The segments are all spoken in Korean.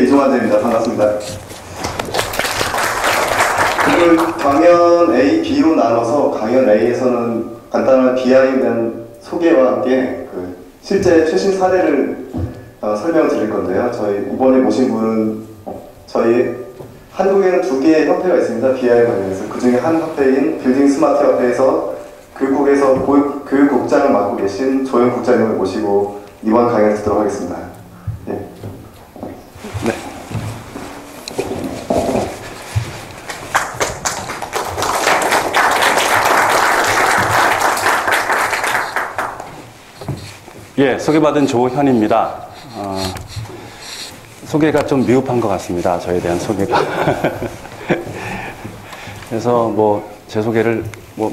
이종환입니다. 반갑습니다. 오늘 강연 A, B로 나눠서 강연 A에서는 간단한 BI에 대한 소개와 함께 실제 최신 사례를 설명을 드릴 건데요. 저희 이번에 모신 분은 저희 한국에는 두 개의 협회가 있습니다. BI 관련해서 그 중에 한 협회인 빌딩 스마트 협회에서 교육국에서 교육국장을 맡고 계신 조영 국장님을 모시고 이번 강연을 듣도록 하겠습니다. 네. 네. 예, 소개받은 조현입니다. 소개가 좀 미흡한 것 같습니다. 저에 대한 소개가. 그래서 제 소개를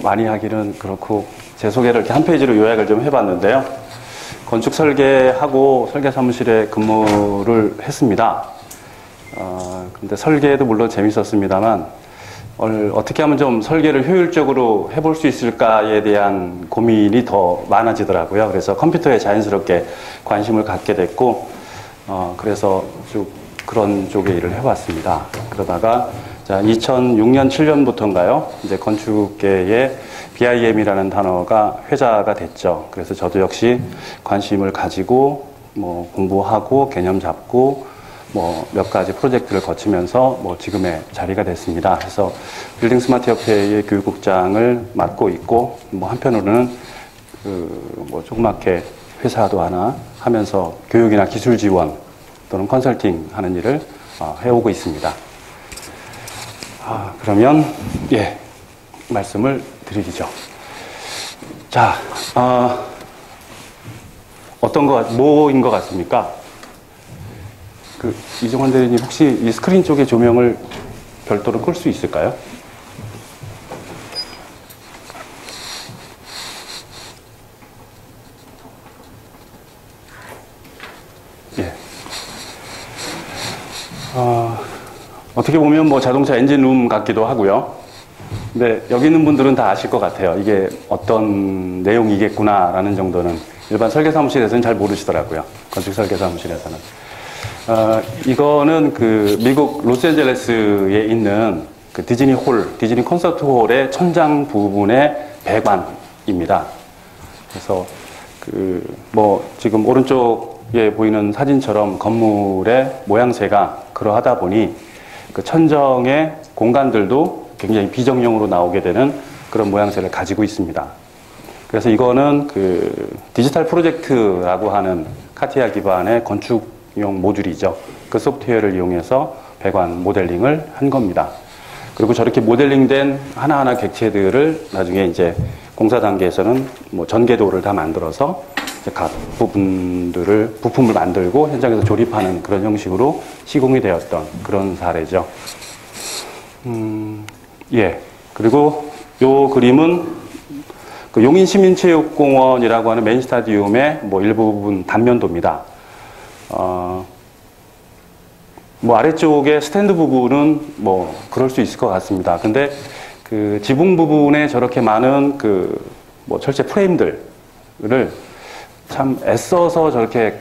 많이 하기는 그렇고, 제 소개를 이렇게 한 페이지로 요약을 좀 해봤는데요. 건축 설계하고 설계 사무실에 근무를 했습니다. 근데 설계도 물론 재밌었습니다만, 어떻게 하면 좀 설계를 효율적으로 해볼 수 있을까에 대한 고민이 더 많아지더라고요. 그래서 컴퓨터에 자연스럽게 관심을 갖게 됐고, 그래서 쭉 그런 쪽의 일을 해왔습니다. 그러다가 2006년, 7년부터인가요? 이제 건축계에 BIM이라는 단어가 회자가 됐죠. 그래서 저도 역시 관심을 가지고 공부하고 개념 잡고 몇 가지 프로젝트를 거치면서 지금의 자리가 됐습니다. 그래서 빌딩 스마트 협회의 교육국장을 맡고 있고, 한편으로는 조그맣게 회사도 하나 하면서 교육이나 기술 지원 또는 컨설팅 하는 일을 해오고 있습니다. 그러면 말씀을 드리죠. 자, 뭐인 것 같습니까? 이종환 대리님 혹시 이 스크린 쪽에 조명을 별도로 끌 수 있을까요? 예. 어떻게 보면 자동차 엔진룸 같기도 하고요. 근데 여기 있는 분들은 다 아실 것 같아요. 이게 어떤 내용이겠구나라는 정도는 일반 설계사무실에서는 잘 모르시더라고요. 건축 설계사무실에서는. 이거는 미국 로스앤젤레스에 있는 디즈니 콘서트 홀의 천장 부분의 배관입니다. 그래서 지금 오른쪽에 보이는 사진처럼 건물의 모양새가 그러하다 보니 천정의 공간들도 굉장히 비정형으로 나오게 되는 그런 모양새를 가지고 있습니다. 그래서 이거는 디지털 프로젝트라고 하는 카티아 기반의 건축용 모듈이죠. 그 소프트웨어를 이용해서 배관 모델링을 한 겁니다. 그리고 저렇게 모델링된 하나하나 객체들을 나중에 이제 공사 단계에서는 전개도를 다 만들어서 각 부품을 만들고 현장에서 조립하는 그런 형식으로 시공이 되었던 그런 사례죠. 그리고 요 그림은 용인시민체육공원이라고 하는 메인 스타디움의 일부분 단면도입니다. 아래쪽에 스탠드 부분은 그럴 수 있을 것 같습니다. 근데 지붕 부분에 저렇게 많은 철제 프레임들을 참 애써서 저렇게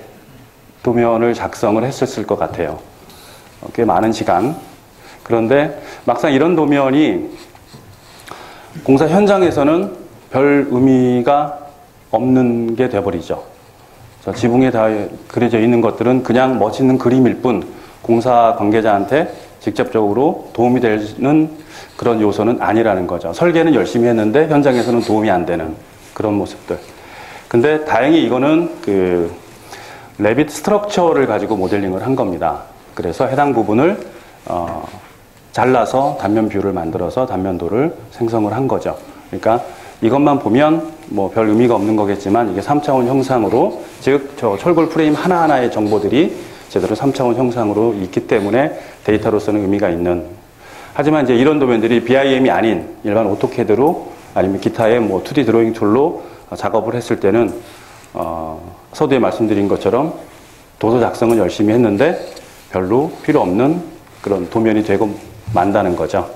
도면을 작성을 했었을 것 같아요. 꽤 많은 시간. 그런데 막상 이런 도면이 공사 현장에서는 별 의미가 없는 게 돼버리죠. 지붕에 다 그려져 있는 것들은 그냥 멋있는 그림일 뿐 공사 관계자한테 직접적으로 도움이 되는 그런 요소는 아니라는 거죠. 설계는 열심히 했는데 현장에서는 도움이 안 되는 그런 모습들. 근데 다행히 이거는 레빗 스트럭처를 가지고 모델링을 한 겁니다. 그래서 해당 부분을 잘라서 단면 뷰를 만들어서 단면도를 생성을 한 거죠. 그러니까 이것만 보면 별 의미가 없는 거겠지만 이게 3차원 형상으로, 즉 저 철골 프레임 하나하나의 정보들이 제대로 3차원 형상으로 있기 때문에 데이터로서는 의미가 있는. 하지만 이제 이런 도면들이 BIM이 아닌 일반 오토캐드로 아니면 기타의 2D 드로잉 툴로 작업을 했을 때는 서두에 말씀드린 것처럼 도서 작성은 열심히 했는데 별로 필요 없는 그런 도면이 되고 만다는 거죠.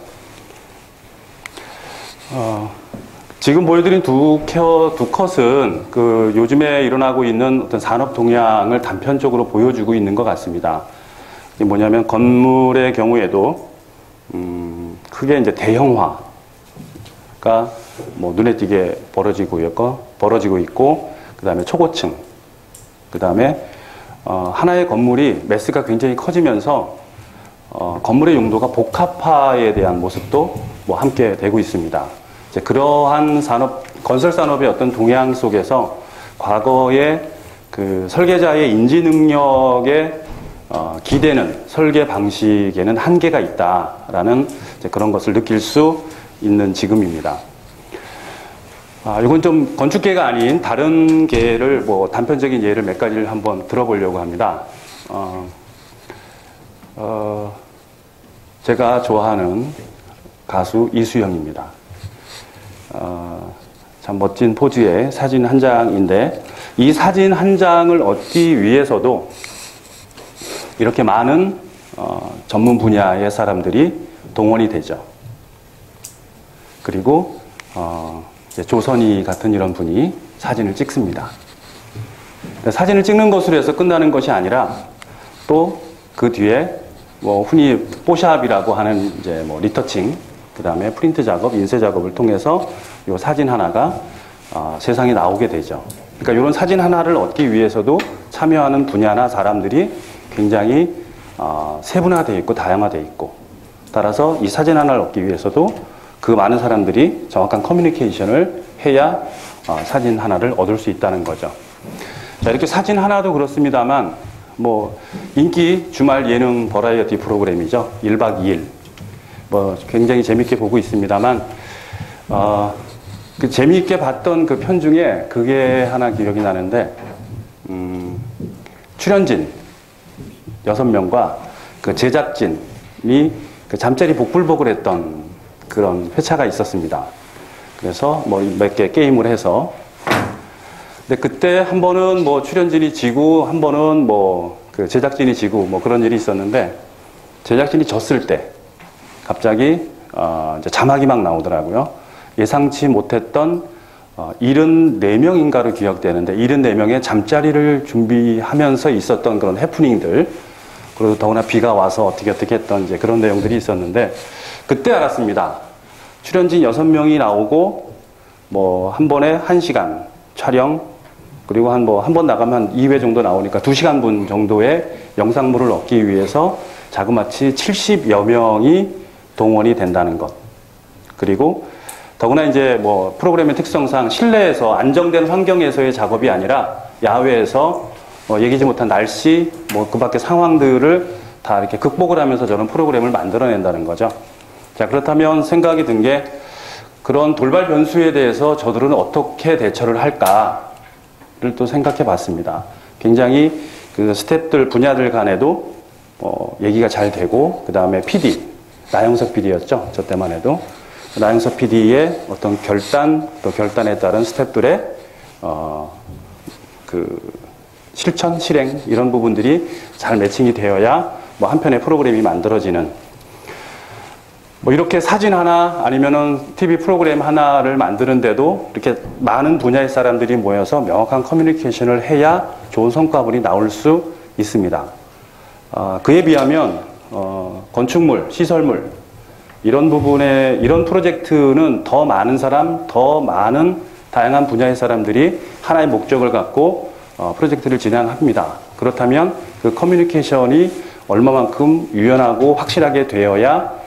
지금 보여드린 두 컷은 요즘에 일어나고 있는 어떤 산업 동향을 단편적으로 보여주고 있는 것 같습니다. 이게 뭐냐면 건물의 경우에도 크게 이제 대형화가 뭐 눈에 띄게 벌어지고 있고, 그 다음에 초고층, 그 다음에 하나의 건물이 매스가 굉장히 커지면서 건물의 용도가 복합화에 대한 모습도 뭐 함께 되고 있습니다. 이제 그러한 건설 산업의 어떤 동향 속에서 과거의 그 설계자의 인지 능력에 기대는 설계 방식에는 한계가 있다라는 이제 그런 것을 느낄 수 있는 지금입니다. 이건 좀 건축계가 아닌 다른 계를 뭐 단편적인 예를 몇 가지를 한번 들어보려고 합니다. 제가 좋아하는 가수 이수영입니다. 참 멋진 포즈의 사진 한 장인데, 이 사진 한 장을 얻기 위해서도 이렇게 많은 전문 분야의 사람들이 동원이 되죠. 그리고 이제 조선이 같은 이런 분이 사진을 찍습니다. 사진을 찍는 것으로 해서 끝나는 것이 아니라 또 그 뒤에 뭐 흔히 포샵이라고 하는 이제 뭐 리터칭, 그 다음에 프린트 작업, 인쇄 작업을 통해서 이 사진 하나가 세상에 나오게 되죠. 그러니까 이런 사진 하나를 얻기 위해서도 참여하는 분야나 사람들이 굉장히 세분화되어 있고 다양화되어 있고, 따라서 이 사진 하나를 얻기 위해서도 그 많은 사람들이 정확한 커뮤니케이션을 해야 사진 하나를 얻을 수 있다는 거죠. 자, 이렇게 사진 하나도 그렇습니다만, 뭐 인기 주말 예능 버라이어티 프로그램이죠. 1박 2일. 뭐 굉장히 재밌게 보고 있습니다만, 그 재미있게 봤던 그 편 중에 그게 하나 기억이 나는데, 출연진 6명과 그 제작진이 그 잠자리 복불복을 했던 그런 회차가 있었습니다. 그래서 뭐 몇 개 게임을 해서, 근데 그때 한 번은 뭐 출연진이 지고 한 번은 뭐 그 제작진이 지고 뭐 그런 일이 있었는데, 제작진이 졌을 때 갑자기 이제 자막이 막 나오더라고요. 예상치 못했던 74명인가로 기억되는데, 74명의 잠자리를 준비하면서 있었던 그런 해프닝들, 그리고 더구나 비가 와서 어떻게 했던 이제 그런 내용들이 있었는데, 그때 알았습니다. 출연진 6명이 나오고 뭐 한 번에 1시간 촬영, 그리고 한 번 나가면 한 2회 정도 나오니까 2시간 분 정도의 영상물을 얻기 위해서 자그마치 70여 명이 동원이 된다는 것. 그리고 더구나 이제 뭐 프로그램의 특성상 실내에서 안정된 환경에서의 작업이 아니라 야외에서 예기치 못한 날씨, 뭐 그 밖의 상황들을 다 이렇게 극복을 하면서 저런 프로그램을 만들어낸다는 거죠. 자, 그렇다면 생각이 든 게, 그런 돌발 변수에 대해서 저들은 어떻게 대처를 할까를 또 생각해 봤습니다. 굉장히 그 스태프들 분야들 간에도 얘기가 잘 되고, 그 다음에 PD, 나영석 PD였죠. 저 때만 해도. 나영석 PD의 어떤 또 결단에 따른 스태프들의 그 실천, 실행, 이런 부분들이 잘 매칭이 되어야 뭐 한 편의 프로그램이 만들어지는, 뭐 이렇게 사진 하나 아니면은 TV 프로그램 하나를 만드는데도 이렇게 많은 분야의 사람들이 모여서 명확한 커뮤니케이션을 해야 좋은 성과물이 나올 수 있습니다. 그에 비하면 건축물, 시설물, 이런 부분에, 이런 프로젝트는 더 많은 사람, 더 많은 다양한 분야의 사람들이 하나의 목적을 갖고 프로젝트를 진행합니다. 그렇다면 그 커뮤니케이션이 얼마만큼 유연하고 확실하게 되어야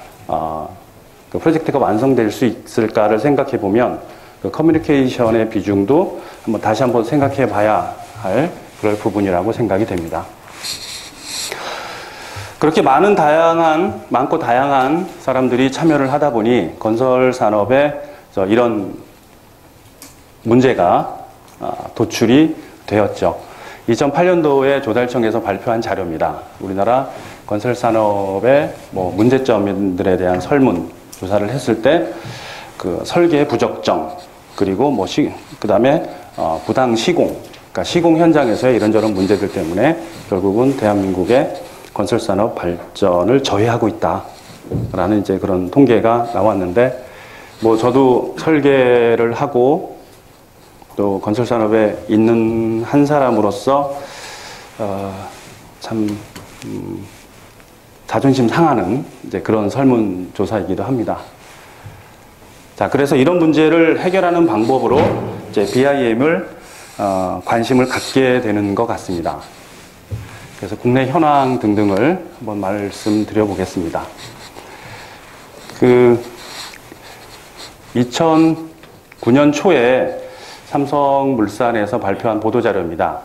그 프로젝트가 완성될 수 있을까를 생각해 보면, 그 커뮤니케이션의 비중도 다시 한번 생각해 봐야 할 그럴 부분이라고 생각이 됩니다. 그렇게 많고 다양한 사람들이 참여를 하다 보니 건설 산업에 이런 문제가 도출이 되었죠. 2008년도에 조달청에서 발표한 자료입니다. 우리나라 건설 산업의 뭐 문제점들에 대한 설문 조사를 했을 때, 그 설계 부적정, 그리고 뭐 그다음에 부당 시공, 그러니까 시공 현장에서의 이런저런 문제들 때문에 결국은 대한민국의 건설 산업 발전을 저해하고 있다라는 이제 그런 통계가 나왔는데, 뭐 저도 설계를 하고 또 건설 산업에 있는 한 사람으로서 참 자존심 상하는 이제 그런 설문조사이기도 합니다. 자, 그래서 이런 문제를 해결하는 방법으로 이제 BIM을 관심을 갖게 되는 것 같습니다. 그래서 국내 현황 등등을 한번 말씀드려 보겠습니다. 2009년 초에 삼성물산에서 발표한 보도자료입니다.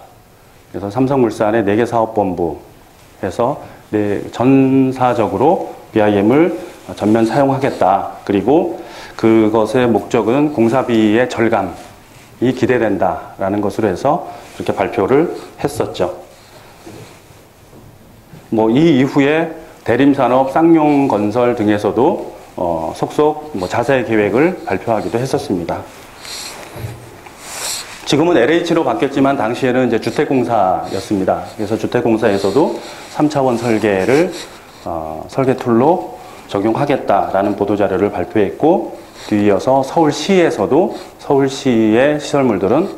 그래서 삼성물산의 4개 사업본부에서 전사적으로 BIM을 전면 사용하겠다. 그리고 그것의 목적은 공사비의 절감이 기대된다라는 것으로 해서 그렇게 발표를 했었죠. 이 이후에 대림산업, 쌍용건설 등에서도 속속 자세히 계획을 발표하기도 했었습니다. 지금은 LH로 바뀌었지만 당시에는 이제 주택공사였습니다. 그래서 주택공사에서도 3차원 설계를 설계 툴로 적용하겠다라는 보도자료를 발표했고, 뒤이어서 서울시에서도 서울시의 시설물들은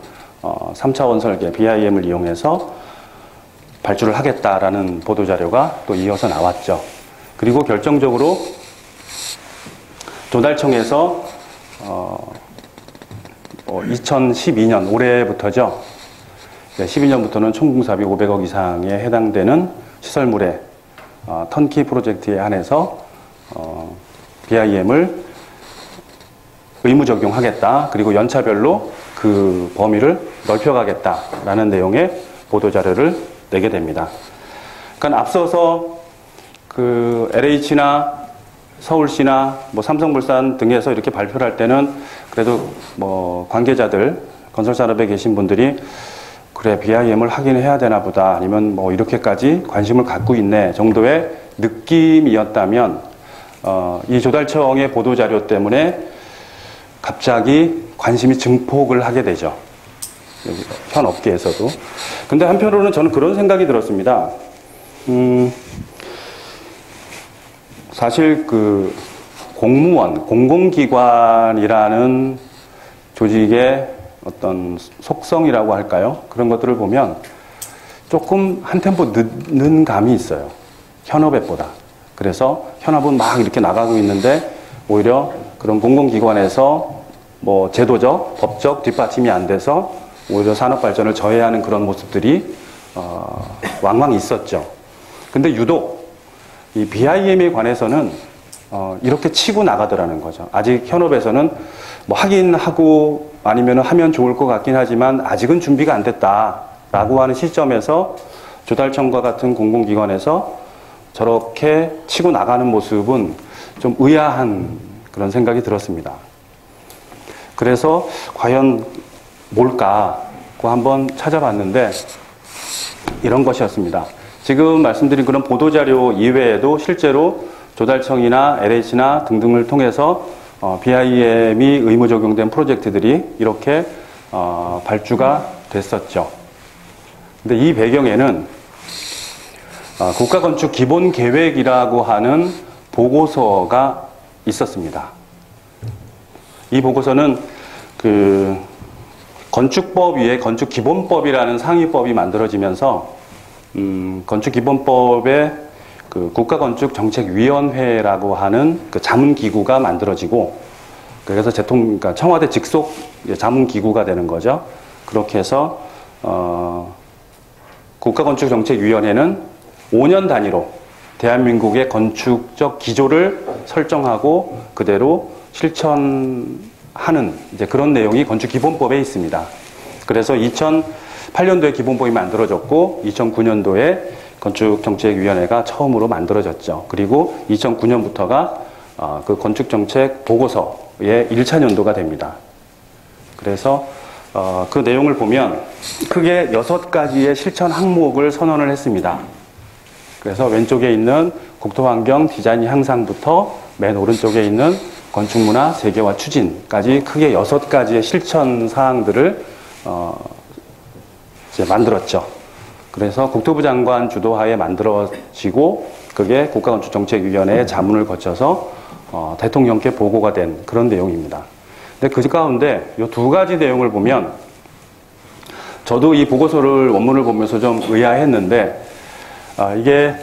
3차원 설계 BIM을 이용해서 발주를 하겠다라는 보도자료가 또 이어서 나왔죠. 그리고 결정적으로 조달청에서 2012년 올해부터죠. 12년부터는 총공사비 500억 이상에 해당되는 시설물의 턴키 프로젝트에 한해서 BIM을 의무 적용하겠다. 그리고 연차별로 그 범위를 넓혀가겠다라는 내용의 보도자료를 내게 됩니다. 그러니까 앞서서 그 LH나 서울시나 삼성물산 등에서 이렇게 발표를 할 때는 그래도 관계자들, 건설산업에 계신 분들이 그래, BIM을 하긴 해야 되나 보다, 아니면 이렇게까지 관심을 갖고 있네 정도의 느낌이었다면, 이 조달청의 보도자료 때문에 갑자기 관심이 증폭을 하게 되죠. 현 업계에서도. 근데 한편으로는 저는 그런 생각이 들었습니다. 사실 그 공무원, 공공기관이라는 조직의 어떤 속성이라고 할까요? 그런 것들을 보면 조금 한 템포 늦는 감이 있어요. 현업에보다. 그래서 현업은 막 이렇게 나가고 있는데 오히려 그런 공공기관에서 제도적, 법적 뒷받침이 안 돼서 오히려 산업 발전을 저해하는 그런 모습들이 왕왕 있었죠. 근데 유독 이 BIM에 관해서는 이렇게 치고 나가더라는 거죠. 아직 현업에서는 하긴 하고 아니면 하면 좋을 것 같긴 하지만 아직은 준비가 안 됐다라고 하는 시점에서 조달청과 같은 공공기관에서 저렇게 치고 나가는 모습은 좀 의아한 그런 생각이 들었습니다. 그래서 과연 뭘까 고 한번 찾아봤는데 이런 것이었습니다. 지금 말씀드린 그런 보도자료 이외에도 실제로 조달청이나 LH나 등등을 통해서 BIM이 의무 적용된 프로젝트들이 이렇게 발주가 됐었죠. 근데 이 배경에는 국가건축기본계획이라고 하는 보고서가 있었습니다. 이 보고서는 그 건축법 위에 건축기본법이라는 상위법이 만들어지면서 건축기본법에 그 국가건축정책위원회라고 하는 그 자문기구가 만들어지고, 그래서 그러니까 청와대 직속 자문기구가 되는 거죠. 그렇게 해서 국가건축정책위원회는 5년 단위로 대한민국의 건축적 기조를 설정하고 그대로 실천하는 이제 그런 내용이 건축기본법에 있습니다. 그래서 2008년도에 기본법이 만들어졌고 2009년도에 건축정책위원회가 처음으로 만들어졌죠. 그리고 2009년부터가 그 건축정책 보고서의 1차 년도가 됩니다. 그래서 그 내용을 보면 크게 6가지의 실천 항목을 선언을 했습니다. 그래서 왼쪽에 있는 국토환경 디자인 향상부터 맨 오른쪽에 있는 건축문화 세계화 추진까지 크게 6가지의 실천 사항들을 이제 만들었죠. 그래서 국토부 장관 주도하에 만들어지고 그게 국가건축정책위원회의 자문을 거쳐서 대통령께 보고가 된 그런 내용입니다. 근데 그 가운데 이 2가지 내용을 보면 저도 이 보고서를 원문을 보면서 좀 의아했는데 이게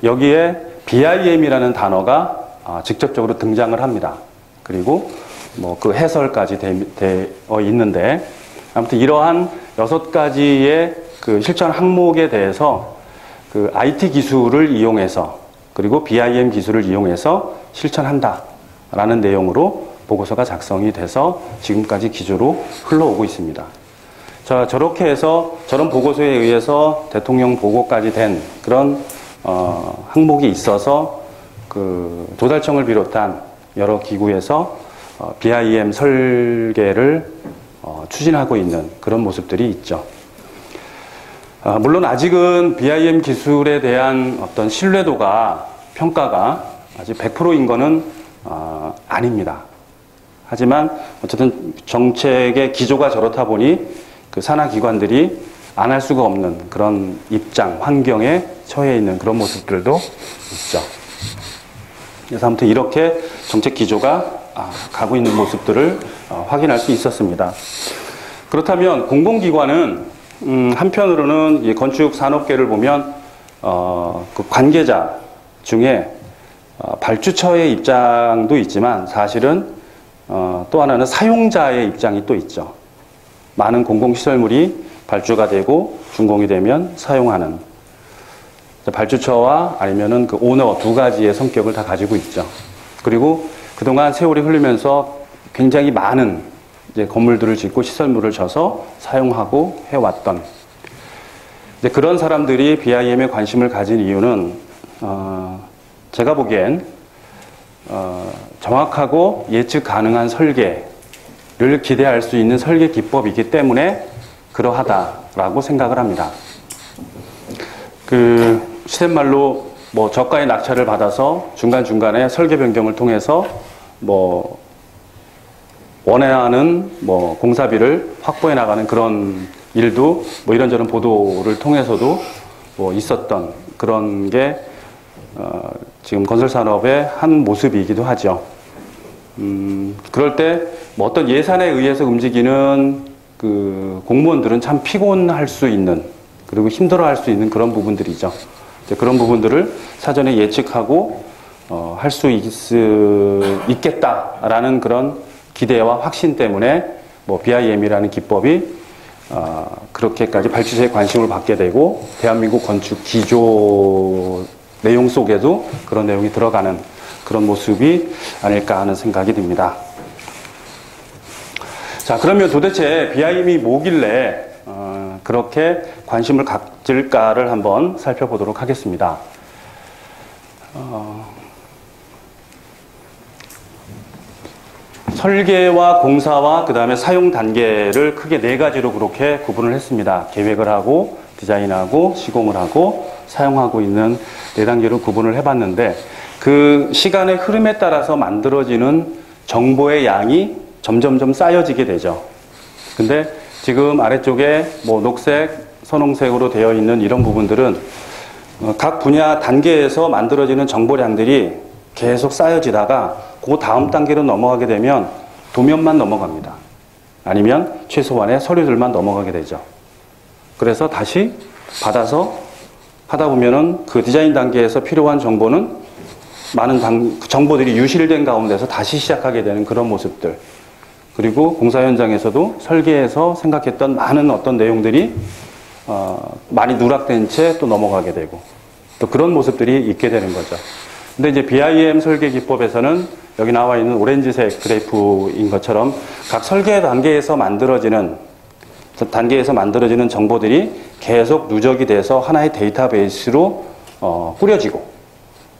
여기에 BIM이라는 단어가 직접적으로 등장을 합니다. 그리고 뭐 그 해설까지 되어 있는데, 아무튼 이러한 6가지의 그 실천 항목에 대해서 그 IT 기술을 이용해서, 그리고 BIM 기술을 이용해서 실천한다라는 내용으로 보고서가 작성이 돼서 지금까지 기조로 흘러오고 있습니다. 자, 저렇게 해서 저런 보고서에 의해서 대통령 보고까지 된 그런 항목이 있어서 그 도달청을 비롯한 여러 기구에서 BIM 설계를 추진하고 있는 그런 모습들이 있죠. 물론 아직은 BIM 기술에 대한 어떤 신뢰도가, 평가가 아직 100%인 거는 아닙니다. 하지만 어쨌든 정책의 기조가 저렇다 보니 그 산하 기관들이 안 할 수가 없는 그런 입장, 환경에 처해 있는 그런 모습들도 있죠. 그래서 아무튼 이렇게 정책 기조가 가고 있는 모습들을 확인할 수 있었습니다. 그렇다면 공공기관은 한편으로는 이 건축 산업계를 보면 그 관계자 중에 발주처의 입장도 있지만 사실은 또 하나는 사용자의 입장이 또 있죠. 많은 공공시설물이 발주가 되고 준공이 되면 사용하는 발주처와 아니면은 그 오너 두 가지의 성격을 다 가지고 있죠. 그리고 그동안 세월이 흐르면서 굉장히 많은 이제 건물들을 짓고 시설물을 져서 사용하고 해왔던 이제 그런 사람들이 BIM에 관심을 가진 이유는 제가 보기엔 정확하고 예측 가능한 설계를 기대할 수 있는 설계 기법이기 때문에 그러하다라고 생각을 합니다. 그 시쳇말로 뭐 저가의 낙찰을 받아서 중간중간에 설계 변경을 통해서 뭐 원하는 뭐 공사비를 확보해 나가는 그런 일도 뭐 이런저런 보도를 통해서도 뭐 있었던 그런 게 지금 건설 산업의 한 모습이기도 하죠. 그럴 때 뭐 어떤 예산에 의해서 움직이는 그 공무원들은 참 피곤할 수 있는, 그리고 힘들어할 수 있는 그런 부분들이죠. 그런 부분들을 사전에 예측하고 할 수 있겠다라는 그런 기대와 확신 때문에 뭐 BIM이라는 기법이 그렇게까지 발주처에 관심을 받게 되고 대한민국 건축 기조 내용 속에도 그런 내용이 들어가는 그런 모습이 아닐까 하는 생각이 듭니다. 자, 그러면 도대체 BIM이 뭐길래 그렇게 관심을 가질까를 한번 살펴보도록 하겠습니다. 설계와 공사와 그 다음에 사용 단계를 크게 4가지로 그렇게 구분을 했습니다. 계획을 하고 디자인하고 시공을 하고 사용하고 있는 4단계로 구분을 해봤는데, 그 시간의 흐름에 따라서 만들어지는 정보의 양이 점점점 쌓여지게 되죠. 근데 지금 아래쪽에 뭐 녹색, 선홍색으로 되어 있는 이런 부분들은 각 분야 단계에서 만들어지는 정보량들이 계속 쌓여지다가 그 다음 단계로 넘어가게 되면 도면만 넘어갑니다. 아니면 최소한의 서류들만 넘어가게 되죠. 그래서 다시 받아서 하다 보면은 그 디자인 단계에서 필요한 정보는 많은 정보들이 유실된 가운데서 다시 시작하게 되는 그런 모습들. 그리고 공사 현장에서도 설계에서 생각했던 많은 어떤 내용들이 많이 누락된 채 또 넘어가게 되고 또 그런 모습들이 있게 되는 거죠. 근데 이제 BIM 설계 기법에서는 여기 나와 있는 오렌지색 그래프인 것처럼 각 설계 단계에서 만들어지는 정보들이 계속 누적이 돼서 하나의 데이터베이스로 꾸려지고,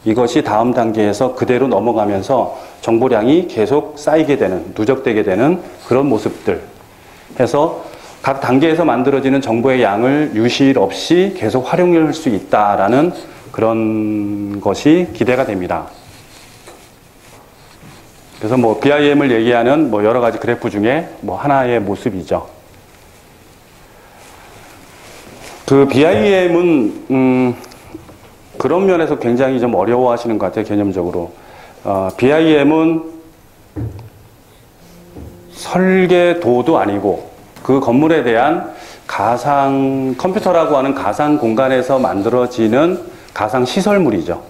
이것이 다음 단계에서 그대로 넘어가면서 정보량이 계속 쌓이게 되는, 누적되게 되는 그런 모습들 해서 각 단계에서 만들어지는 정보의 양을 유실 없이 계속 활용할 수 있다라는 그런 것이 기대가 됩니다. 그래서 뭐 BIM을 얘기하는 뭐 여러 가지 그래프 중에 뭐 하나의 모습이죠. 그 BIM은 그런 면에서 굉장히 좀 어려워하시는 것 같아요, 개념적으로. BIM은 설계도도 아니고 그 건물에 대한 컴퓨터라고 하는 가상 공간에서 만들어지는 가상 시설물이죠.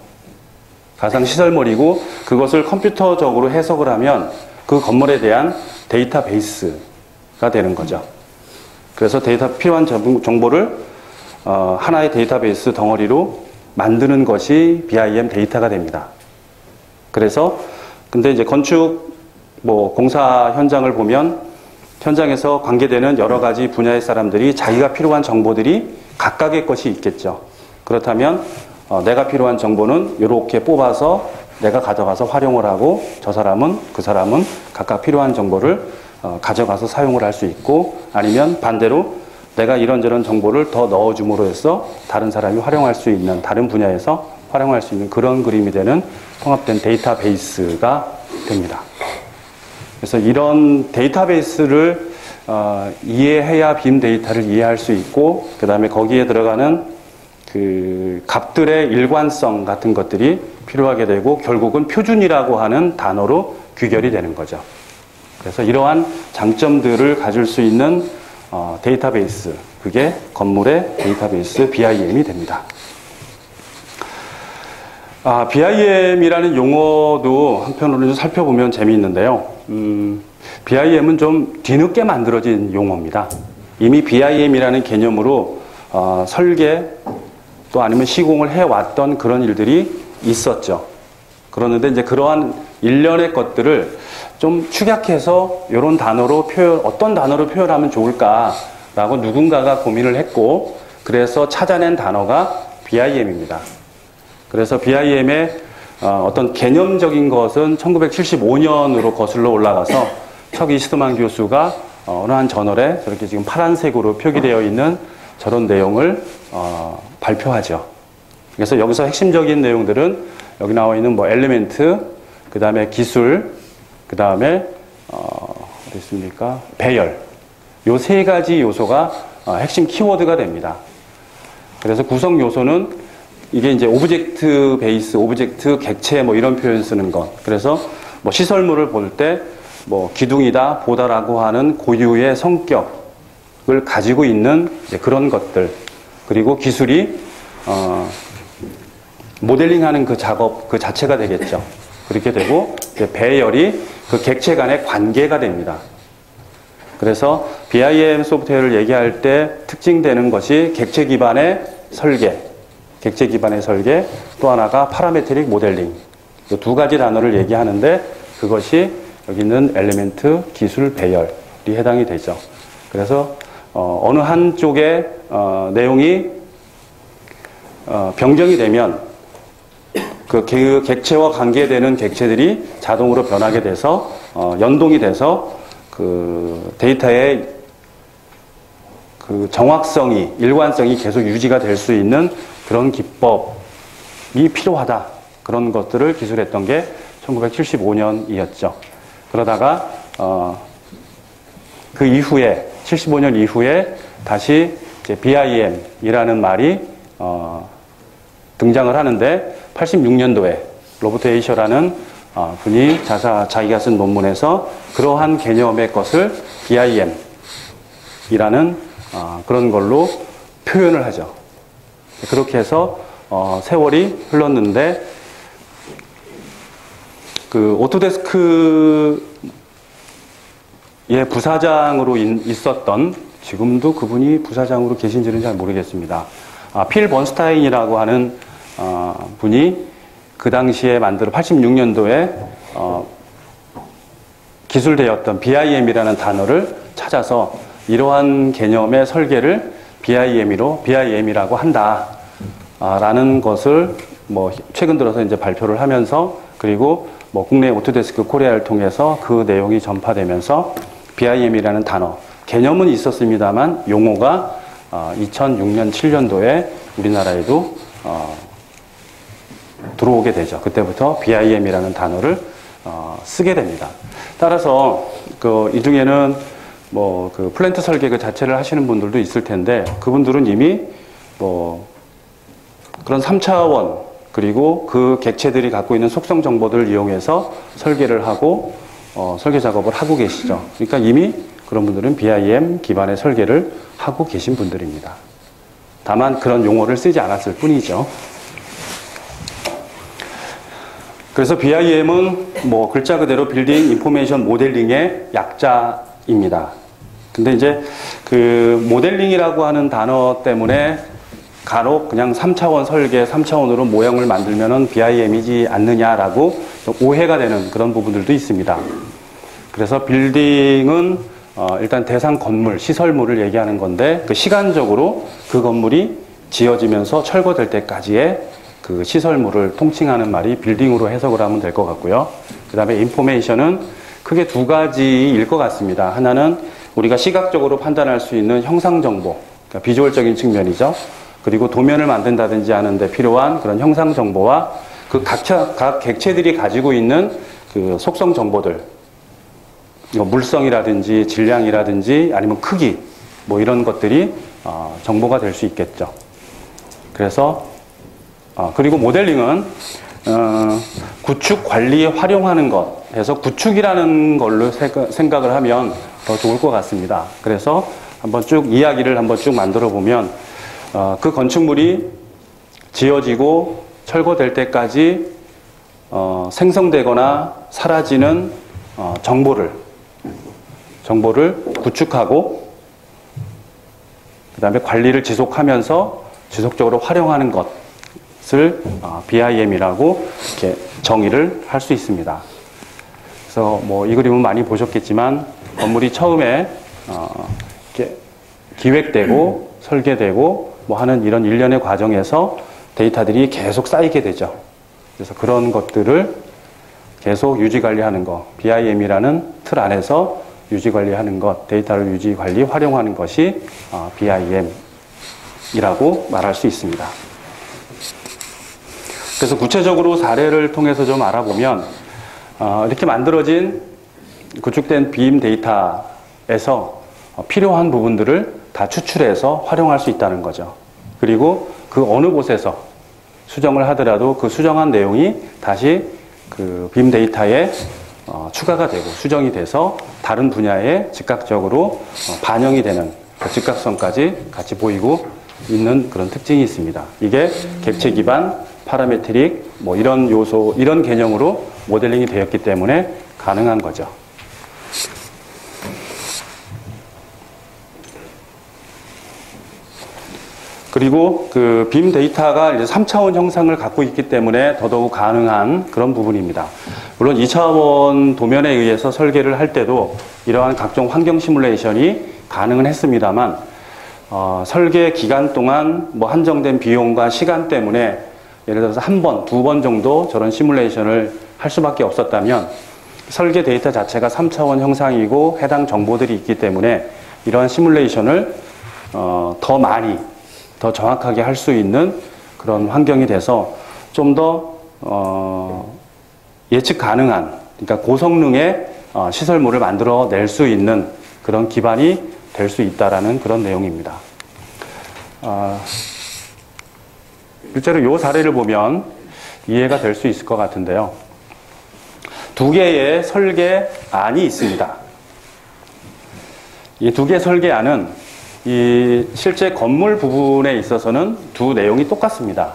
가상 시설물이고 그것을 컴퓨터적으로 해석을 하면 그 건물에 대한 데이터베이스가 되는 거죠. 그래서 필요한 정보를 하나의 데이터베이스 덩어리로 만드는 것이 BIM 데이터가 됩니다. 그래서 근데 이제 건축 공사 현장을 보면 현장에서 관계되는 여러 가지 분야의 사람들이 자기가 필요한 정보들이 각각의 것이 있겠죠. 그렇다면 내가 필요한 정보는 이렇게 뽑아서 내가 가져가서 활용을 하고 그 사람은 각각 필요한 정보를 가져가서 사용을 할 수 있고 아니면 반대로 내가 이런저런 정보를 더 넣어줌으로 해서 다른 사람이 활용할 수 있는 다른 분야에서 활용할 수 있는 그런 그림이 되는 통합된 데이터베이스가 됩니다. 그래서 이런 데이터베이스를 이해해야 빔 데이터를 이해할 수 있고 그 다음에 거기에 들어가는 그 값들의 일관성 같은 것들이 필요하게 되고 결국은 표준이라고 하는 단어로 귀결이 되는 거죠. 그래서 이러한 장점들을 가질 수 있는 데이터베이스, 그게 건물의 데이터베이스 BIM이 됩니다. BIM이라는 용어도 한편으로는 좀 살펴보면 재미있는데요. BIM은 좀 뒤늦게 만들어진 용어입니다. 이미 BIM이라는 개념으로 설계 또 아니면 시공을 해왔던 그런 일들이 있었죠. 그러는데 이제 그러한 일련의 것들을 좀 축약해서 이런 단어로 어떤 단어로 표현하면 좋을까라고 누군가가 고민을 했고 그래서 찾아낸 단어가 BIM입니다. 그래서 BIM의 어떤 개념적인 것은 1975년으로 거슬러 올라가서 척 이스트만 교수가 어느 한 저널에 저렇게 지금 파란색으로 표기되어 있는 저런 내용을 발표하죠. 그래서 여기서 핵심적인 내용들은 여기 나와 있는 엘리멘트, 그 다음에 기술, 그 다음에 어디 있습니까? 배열. 요 세 가지 요소가 핵심 키워드가 됩니다. 그래서 구성 요소는 이게 이제 오브젝트 베이스, 오브젝트 객체 이런 표현 쓰는 것. 그래서 시설물을 볼 때 기둥이다, 보다라고 하는 고유의 성격을 가지고 있는 그런 것들. 그리고 기술이 모델링하는 그 작업 그 자체가 되겠죠. 그렇게 되고 배열이 그 객체 간의 관계가 됩니다. 그래서 BIM 소프트웨어를 얘기할 때 특징되는 것이 객체 기반의 설계, 또 하나가 파라메트릭 모델링. 이 두 가지 단어를 얘기하는데 그것이 여기 있는 엘리멘트, 기술, 배열이 해당이 되죠. 그래서 어느 한쪽의 내용이 변경이 되면 그 객체와 관계되는 객체들이 자동으로 변하게 돼서 연동이 돼서 그 데이터의 그 정확성이, 일관성이 계속 유지가 될 수 있는 그런 기법이 필요하다. 그런 것들을 기술했던 게 1975년이었죠. 그러다가 그 이후에 75년 이후에 다시 이제 BIM이라는 말이 등장을 하는데 86년도에 로버트 에이셔라는 분이 자기가 쓴 논문에서 그러한 개념의 것을 BIM이라는 그런 걸로 표현을 하죠. 그렇게 해서 세월이 흘렀는데 그 오토데스크의 부사장으로 있었던 지금도 그분이 부사장으로 계신지는 잘 모르겠습니다. 필 번스타인이라고 하는 분이 그 당시에 86년도에 기술되었던 BIM이라는 단어를 찾아서 이러한 개념의 설계를 BIM이라고 한다라는 것을 최근 들어서 이제 발표를 하면서 그리고 국내 오토데스크 코리아를 통해서 그 내용이 전파되면서 BIM이라는 단어 개념은 있었습니다만 용어가 2006년 7년도에 우리나라에도 들어오게 되죠. 그때부터 BIM이라는 단어를 쓰게 됩니다. 따라서 이 중에는 그 플랜트 설계 그 자체를 하시는 분들도 있을 텐데 그분들은 이미 그런 3차원 그리고 그 객체들이 갖고 있는 속성 정보들을 이용해서 설계를 하고 설계 작업을 하고 계시죠. 그러니까 이미 그런 분들은 BIM 기반의 설계를 하고 계신 분들입니다. 다만 그런 용어를 쓰지 않았을 뿐이죠. 그래서 BIM은 뭐 글자 그대로 빌딩 인포메이션 모델링의 약자입니다. 근데 이제 그 모델링이라고 하는 단어 때문에 간혹 그냥 3차원 설계, 3차원으로 모형을 만들면은 BIM이지 않느냐라고 좀 오해가 되는 그런 부분들도 있습니다. 그래서 빌딩은 일단 대상 건물, 시설물을 얘기하는 건데 그 시간적으로 그 건물이 지어지면서 철거될 때까지의 그 시설물을 통칭하는 말이 빌딩으로 해석을 하면 될 것 같고요. 그 다음에 인포메이션은 크게 두 가지일 것 같습니다. 하나는 우리가 시각적으로 판단할 수 있는 형상 정보, 그러니까 비주얼적인 측면이죠. 그리고 도면을 만든다든지 하는데 필요한 그런 형상 정보와 그 각 객체들이 가지고 있는 그 속성 정보들, 물성이라든지 질량이라든지 아니면 크기, 뭐 이런 것들이 정보가 될 수 있겠죠. 그래서 그리고 모델링은 구축, 관리, 활용하는 것 해서 구축이라는 걸로 생각을 하면 더 좋을 것 같습니다. 그래서 한번 쭉 이야기를 한번 쭉 만들어 보면 그 건축물이 지어지고 철거될 때까지 생성되거나 사라지는 정보를 구축하고 그 다음에 관리를 지속하면서 지속적으로 활용하는 것을 BIM이라고 이렇게 정의를 할 수 있습니다. 그래서 뭐 이 그림은 많이 보셨겠지만 건물이 처음에 이렇게 기획되고 설계되고 뭐 하는 이런 일련의 과정에서 데이터들이 계속 쌓이게 되죠. 그래서 그런 것들을 계속 유지 관리하는 것, BIM이라는 틀 안에서 유지 관리하는 것, 데이터를 유지 관리, 활용하는 것이 BIM이라고 말할 수 있습니다. 그래서 구체적으로 사례를 통해서 좀 알아보면 이렇게 만들어진 구축된 빔 데이터에서 필요한 부분들을 다 추출해서 활용할 수 있다는 거죠. 그리고 그 어느 곳에서 수정을 하더라도 그 수정한 내용이 다시 그 빔 데이터에 추가가 되고 수정이 돼서 다른 분야에 즉각적으로 반영이 되는 그 즉각성까지 같이 보이고 있는 그런 특징이 있습니다. 이게 객체 기반, 파라메트릭, 뭐 이런 요소, 이런 개념으로 모델링이 되었기 때문에 가능한 거죠. 그리고 그 빔 데이터가 이제 3차원 형상을 갖고 있기 때문에 더더욱 가능한 그런 부분입니다. 물론 2차원 도면에 의해서 설계를 할 때도 이러한 각종 환경 시뮬레이션이 가능은 했습니다만 설계 기간 동안 뭐 한정된 비용과 시간 때문에 예를 들어서 한 번, 두 번 정도 저런 시뮬레이션을 할 수밖에 없었다면 설계 데이터 자체가 3차원 형상이고 해당 정보들이 있기 때문에 이러한 시뮬레이션을 더 많이 더 정확하게 할 수 있는 그런 환경이 돼서 좀 더 예측 가능한, 그러니까 고성능의 시설물을 만들어낼 수 있는 그런 기반이 될 수 있다라는 그런 내용입니다. 실제로 이 사례를 보면 이해가 될 수 있을 것 같은데요. 두 개의 설계안이 있습니다. 이 두 개의 설계안은 이 실제 건물 부분에 있어서는 두 내용이 똑같습니다.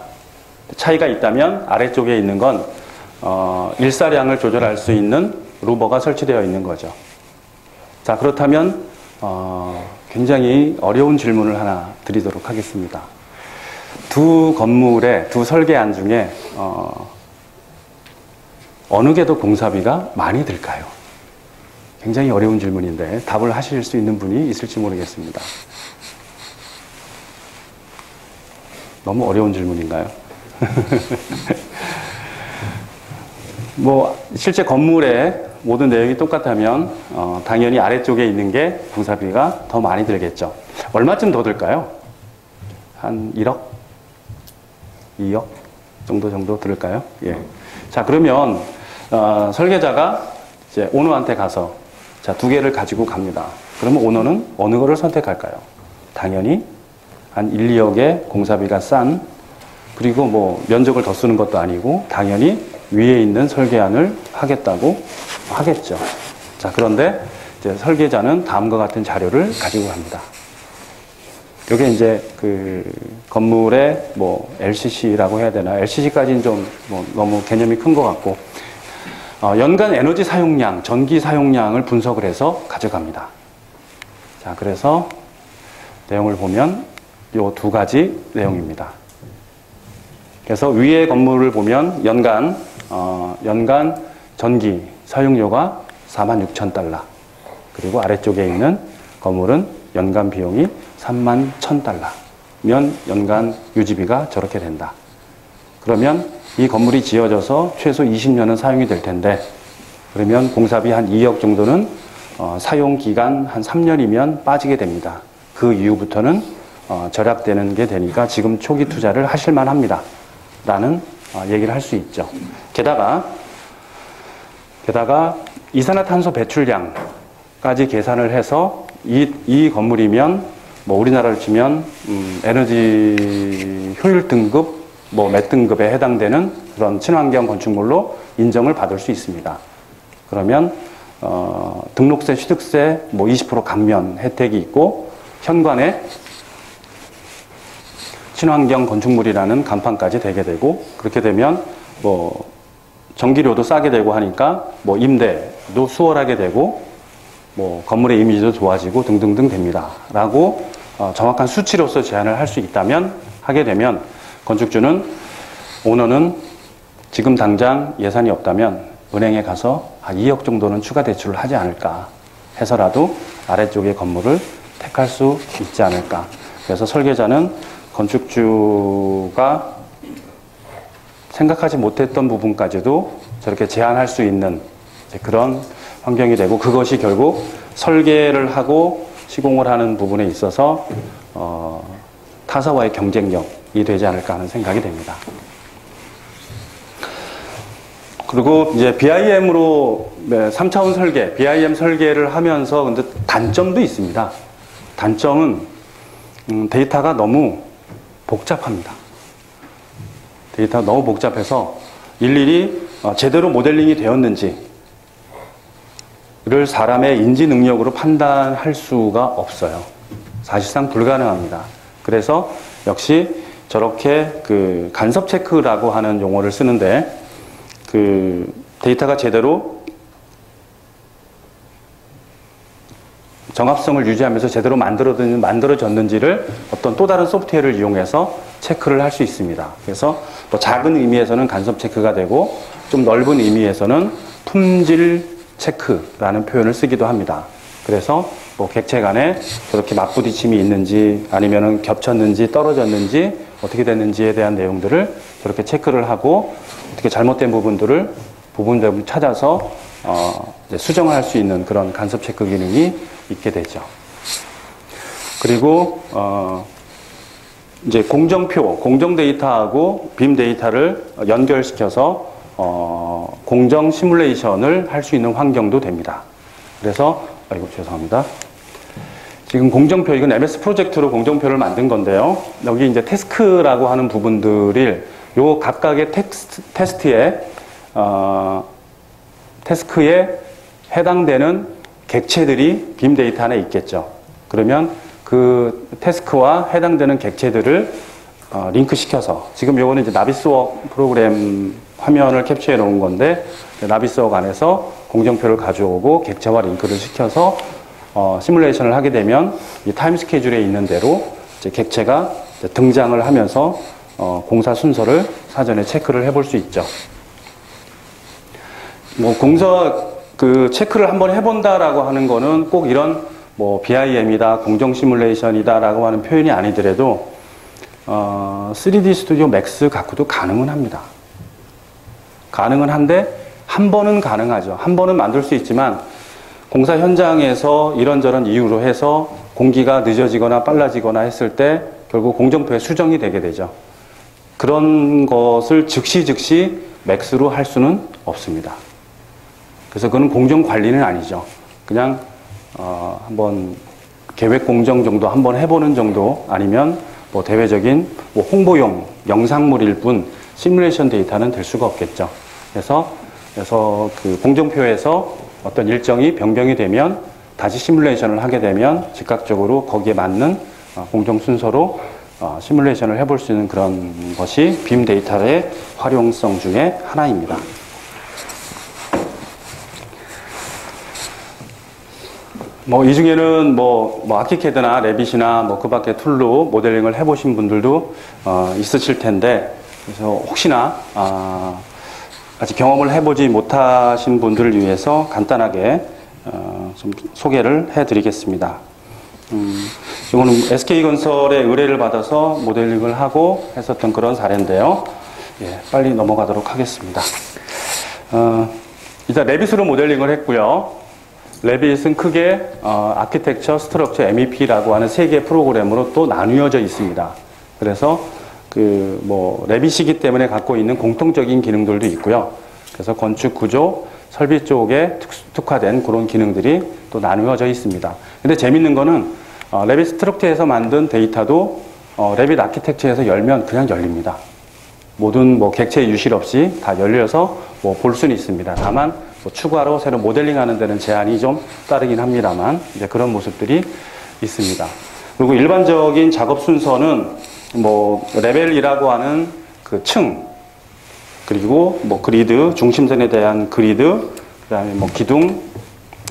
차이가 있다면 아래쪽에 있는 건 일사량을 조절할 수 있는 루버가 설치되어 있는 거죠. 자, 그렇다면 굉장히 어려운 질문을 하나 드리도록 하겠습니다. 두 건물의 두 설계안 중에 어느 게 더 공사비가 많이 들까요? 굉장히 어려운 질문인데 답을 하실 수 있는 분이 있을지 모르겠습니다. 너무 어려운 질문인가요? 뭐 실제 건물의 모든 내용이 똑같다면 당연히 아래쪽에 있는 게 공사비가 더 많이 들겠죠. 얼마쯤 더 들까요? 한 1억? 2억 정도 들을까요? 예. 자, 그러면 설계자가 이제 오너한테 가서 자, 두 개를 가지고 갑니다. 그러면 오너는 어느 거를 선택할까요? 당연히 한 1, 2억의 공사비가 싼, 그리고 뭐 면적을 더 쓰는 것도 아니고 당연히 위에 있는 설계안을 하겠다고 하겠죠. 자, 그런데 이제 설계자는 다음과 같은 자료를 가지고 갑니다. 이게 이제 그 건물의 뭐 LCC라고 해야 되나? LCC까지는 좀 뭐 너무 개념이 큰 것 같고, 연간 에너지 사용량, 전기 사용량을 분석을 해서 가져갑니다. 자, 그래서 내용을 보면 요 두 가지 내용입니다. 그래서 위에 건물을 보면 연간 전기 사용료가 46,000달러. 그리고 아래쪽에 있는 건물은 연간 비용이 31,000달러면 연간 유지비가 저렇게 된다. 그러면 이 건물이 지어져서 최소 20년은 사용이 될 텐데, 그러면 공사비 한 2억 정도는 사용 기간 한 3년이면 빠지게 됩니다. 그 이후부터는 절약되는 게 되니까 지금 초기 투자를 하실만 합니다. 라는 얘기를 할 수 있죠. 게다가 이산화탄소 배출량까지 계산을 해서 이 건물이면 뭐 우리나라를 치면 에너지 효율 등급 뭐 몇 등급에 해당되는 그런 친환경 건축물로 인정을 받을 수 있습니다. 그러면 등록세, 취득세 뭐 20% 감면 혜택이 있고 현관에 친환경 건축물이라는 간판까지 되게 되고, 그렇게 되면 뭐 전기료도 싸게 되고 하니까 뭐 임대도 수월하게 되고 뭐 건물의 이미지도 좋아지고 등등등 됩니다. 라고 정확한 수치로서 제안을 할 수 있다면, 하게 되면 건축주는, 오너는 지금 당장 예산이 없다면 은행에 가서 2억 정도는 추가 대출을 하지 않을까 해서라도 아래쪽의 건물을 택할 수 있지 않을까. 그래서 설계자는 건축주가 생각하지 못했던 부분까지도 저렇게 제한할 수 있는 그런 환경이 되고, 그것이 결국 설계를 하고 시공을 하는 부분에 있어서 타사와의 경쟁력이 되지 않을까 하는 생각이 됩니다. 그리고 이제 BIM으로 3차원 설계, BIM 설계를 하면서 근데 단점도 있습니다. 단점은 데이터가 너무 복잡합니다. 데이터가 너무 복잡해서 일일이 제대로 모델링이 되었는지를 사람의 인지 능력으로 판단할 수가 없어요. 사실상 불가능합니다. 그래서 역시 저렇게 그 간섭 체크라고 하는 용어를 쓰는데, 그 데이터가 제대로 정합성을 유지하면서 제대로 만들어졌는지를 어떤 또 다른 소프트웨어를 이용해서 체크를 할 수 있습니다. 그래서 또 작은 의미에서는 간섭 체크가 되고, 좀 넓은 의미에서는 품질 체크라는 표현을 쓰기도 합니다. 그래서 뭐 객체 간에 저렇게 맞부딪힘이 있는지, 아니면은 겹쳤는지 떨어졌는지 어떻게 됐는지에 대한 내용들을 저렇게 체크를 하고, 어떻게 잘못된 부분들을 부분적으로 찾아서 이제 수정을 할 수 있는 그런 간섭 체크 기능이 있게 되죠. 그리고 이제 공정표, 공정 데이터하고 빔 데이터를 연결시켜서 공정 시뮬레이션을 할 수 있는 환경도 됩니다. 그래서 죄송합니다. 지금 공정표, 이건 MS 프로젝트로 공정표를 만든 건데요. 여기 이제 태스크라고 하는 부분들을 요 각각의 태스크에 해당되는 객체들이 빔 데이터 안에 있겠죠. 그러면 그 태스크와 해당되는 객체들을 링크시켜서, 지금 요거는 이제 나비스웍 프로그램 화면을 캡처해 놓은 건데, 나비스웍 안에서 공정표를 가져오고 객체와 링크를 시켜서 시뮬레이션을 하게 되면 이 타임 스케줄에 있는 대로 이제 객체가 이제 등장을 하면서 공사 순서를 사전에 체크를 해볼 수 있죠. 뭐 공사 그 체크를 한번 해본다라고 하는 거는 꼭 이런 뭐 BIM이다, 공정 시뮬레이션이다라고 하는 표현이 아니더라도 3D 스튜디오 맥스 갖고도 가능은 합니다. 가능은 한데 한 번은 가능하죠. 한 번은 만들 수 있지만 공사 현장에서 이런저런 이유로 해서 공기가 늦어지거나 빨라지거나 했을 때 결국 공정표에 수정이 되게 되죠. 그런 것을 즉시 맥스로 할 수는 없습니다. 그래서 그건 공정 관리는 아니죠. 그냥 한번 계획 공정 정도 한번 해보는 정도, 아니면 뭐 대외적인 뭐 홍보용 영상물일 뿐 시뮬레이션 데이터는 될 수가 없겠죠. 그래서 그 공정표에서 어떤 일정이 변경이 되면 다시 시뮬레이션을 하게 되면 즉각적으로 거기에 맞는 공정 순서로 시뮬레이션을 해볼 수 있는 그런 것이 빔 데이터의 활용성 중에 하나입니다. 이 중에는 아키캐드나 레빗이나 그 밖에 툴로 모델링을 해보신 분들도 있으실 텐데, 그래서 혹시나 아직 경험을 해보지 못하신 분들을 위해서 간단하게 좀 소개를 해드리겠습니다. 이거는 SK건설의 의뢰를 받아서 모델링을 하고 했었던 그런 사례인데요. 예, 빨리 넘어가도록 하겠습니다. 일단 레빗으로 모델링을 했고요. 레빗은 크게 아키텍처, 스트럭처, MEP라고 하는 세 개의 프로그램으로 또 나뉘어져 있습니다. 그래서 레빗이기 때문에 갖고 있는 공통적인 기능들도 있고요. 그래서 건축, 구조, 설비 쪽에 특화된 그런 기능들이 또 나누어져 있습니다. 근데 재밌는 거는 레빗 스트럭처에서 만든 데이터도 레빗 아키텍처에서 열면 그냥 열립니다. 모든 객체 유실 없이 다 열려서 볼 수는 있습니다. 다만 추가로 새로 모델링하는 데는 제한이 좀 따르긴 합니다만 이제 그런 모습들이 있습니다. 그리고 일반적인 작업 순서는 레벨이라고 하는 그 층, 그리고 그리드, 중심선에 대한 그리드, 그 다음에 기둥,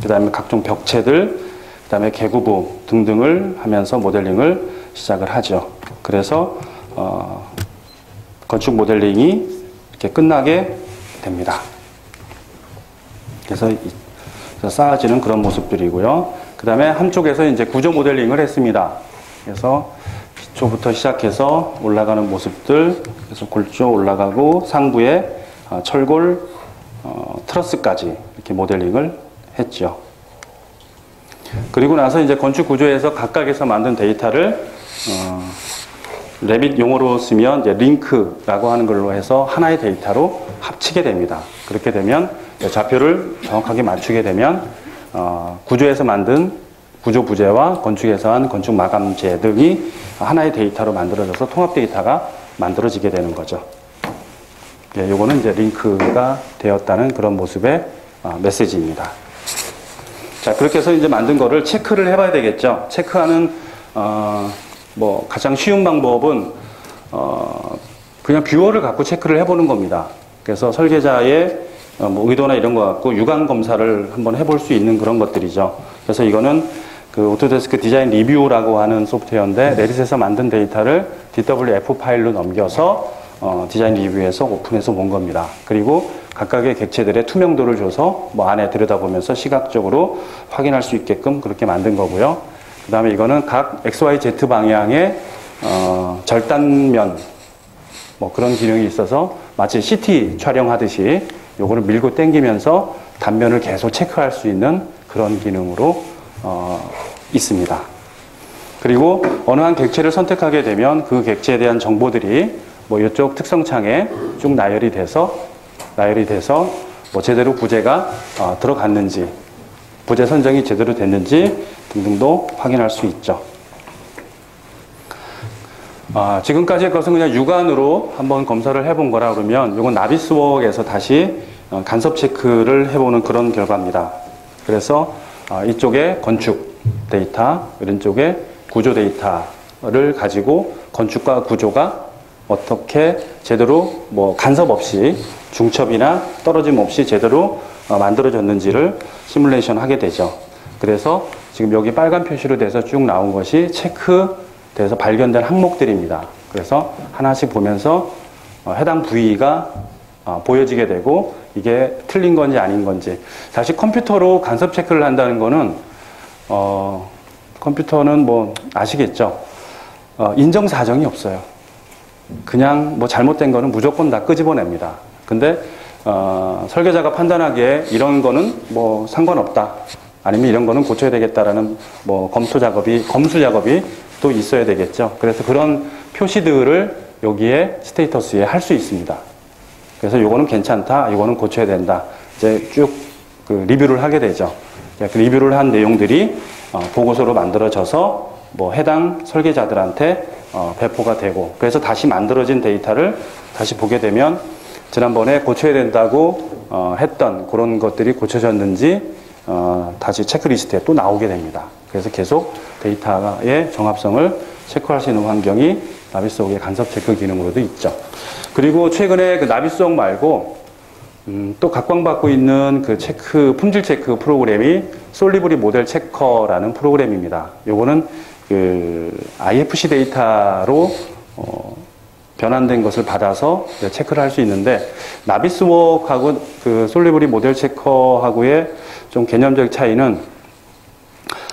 그 다음에 각종 벽체들, 그 다음에 개구부 등등을 하면서 모델링을 시작을 하죠. 그래서 건축 모델링이 이렇게 끝나게 됩니다. 그래서 쌓아지는 그런 모습들이고요. 그 다음에 한쪽에서 이제 구조 모델링을 했습니다. 그래서 기초부터 시작해서 올라가는 모습들, 그래서 골조 올라가고 상부에 철골, 트러스까지 이렇게 모델링을 했죠. 그리고 나서 이제 건축 구조에서 각각에서 만든 데이터를 레빗 용어로 쓰면 이제 링크라고 하는 걸로 해서 하나의 데이터로 합치게 됩니다. 그렇게 되면 좌표를 정확하게 맞추게 되면 구조에서 만든 구조 부재와 건축에서 한 건축 마감재 등이 하나의 데이터로 만들어져서 통합 데이터가 만들어지게 되는 거죠. 예, 요거는 이제 링크가 되었다는 그런 모습의 메시지입니다. 자, 그렇게 해서 이제 만든 거를 체크를 해봐야 되겠죠. 체크하는 가장 쉬운 방법은 그냥 뷰어를 갖고 체크를 해보는 겁니다. 그래서 설계자의 의도나 이런 거 갖고 유감 검사를 한번 해볼 수 있는 그런 것들이죠. 그래서 이거는 그 오토데스크 디자인 리뷰라고 하는 소프트웨어인데 레빗에서 만든 데이터를 DWF 파일로 넘겨서 디자인 리뷰에서 오픈해서 본 겁니다. 그리고 각각의 객체들의 투명도를 줘서 안에 들여다보면서 시각적으로 확인할 수 있게끔 그렇게 만든 거고요. 그 다음에 이거는 각 XYZ 방향의 절단면 그런 기능이 있어서 마치 CT 촬영하듯이 요거를 밀고 당기면서 단면을 계속 체크할 수 있는 그런 기능으로 있습니다. 그리고 어느 한 객체를 선택하게 되면 그 객체에 대한 정보들이 이쪽 특성창에 쭉 나열이 돼서 제대로 부재가 들어갔는지, 부재 선정이 제대로 됐는지 등등도 확인할 수 있죠. 지금까지의 것은 그냥 육안으로 한번 검사를 해본 거라 그러면 이건 나비스웍에서 다시 간섭 체크를 해보는 그런 결과입니다. 그래서 이쪽에 건축 데이터, 이런 쪽에 구조 데이터를 가지고 건축과 구조가 어떻게 제대로 간섭 없이 중첩이나 떨어짐 없이 제대로 만들어졌는지를 시뮬레이션 하게 되죠. 그래서 지금 여기 빨간 표시로 돼서 쭉 나온 것이 체크돼서 발견된 항목들입니다. 그래서 하나씩 보면서 해당 부위가 보여지게 되고 이게 틀린 건지 아닌 건지. 사실 컴퓨터로 간섭 체크를 한다는 거는 컴퓨터는 아시겠죠? 인정사정이 없어요. 그냥 잘못된 거는 무조건 다 끄집어냅니다. 근데 설계자가 판단하기에 이런 거는 상관없다. 아니면 이런 거는 고쳐야 되겠다라는 검수 작업이 또 있어야 되겠죠. 그래서 그런 표시들을 여기에 스테이터스에 할 수 있습니다. 그래서 요거는 괜찮다, 요거는 고쳐야 된다. 이제 쭉 리뷰를 하게 되죠. 그 리뷰를 한 내용들이 보고서로 만들어져서 해당 설계자들한테 배포가 되고, 그래서 다시 만들어진 데이터를 다시 보게 되면 지난번에 고쳐야 된다고 했던 그런 것들이 고쳐졌는지 다시 체크리스트에 또 나오게 됩니다. 그래서 계속 데이터의 정합성을 체크할 수 있는 환경이 나비스웍의 간섭 체크 기능으로도 있죠. 그리고 최근에 그 나비스웍 말고 또 각광받고 있는 그 체크, 품질 체크 프로그램이 솔리브리 모델 체커라는 프로그램입니다. 요거는 그 IFC 데이터로 변환된 것을 받아서 체크를 할 수 있는데, 나비스웍하고 그 솔리브리 모델 체커하고의 좀 개념적 차이는,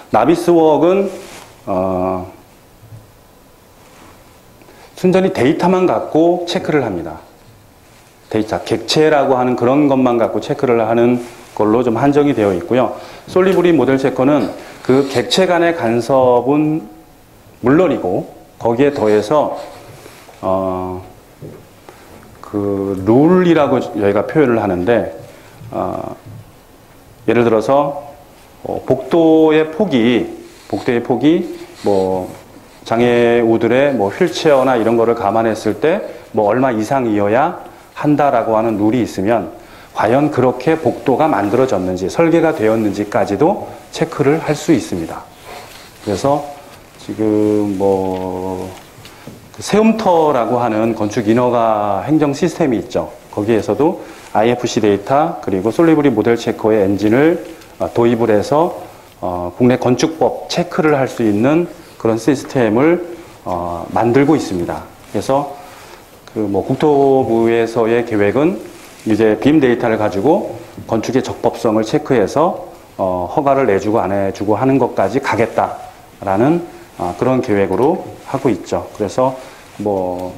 나비스웍은 순전히 데이터만 갖고 체크를 합니다. 데이터, 객체라고 하는 그런 것만 갖고 체크를 하는 걸로 좀 한정이 되어 있고요. 솔리브리 모델 체커는 그 객체 간의 간섭은 물론이고, 거기에 더해서 그 룰이라고 저희가 표현을 하는데, 예를 들어서 복도의 폭이 뭐 장애우들의 뭐 휠체어나 이런 거를 감안했을 때 뭐 얼마 이상이어야 한다라고 하는 룰이 있으면, 과연 그렇게 복도가 만들어졌는지, 설계가 되었는지까지도 체크를 할 수 있습니다. 그래서 지금 뭐 세움터라고 하는 건축 인허가 행정 시스템이 있죠. 거기에서도 IFC 데이터 그리고 솔리브리 모델 체커의 엔진을 도입을 해서 국내 건축법 체크를 할 수 있는 그런 시스템을 만들고 있습니다. 그래서 그 뭐 국토부에서의 계획은 이제 빔 데이터를 가지고 건축의 적법성을 체크해서 허가를 내주고 안 해주고 하는 것까지 가겠다라는 그런 계획으로 하고 있죠. 그래서 뭐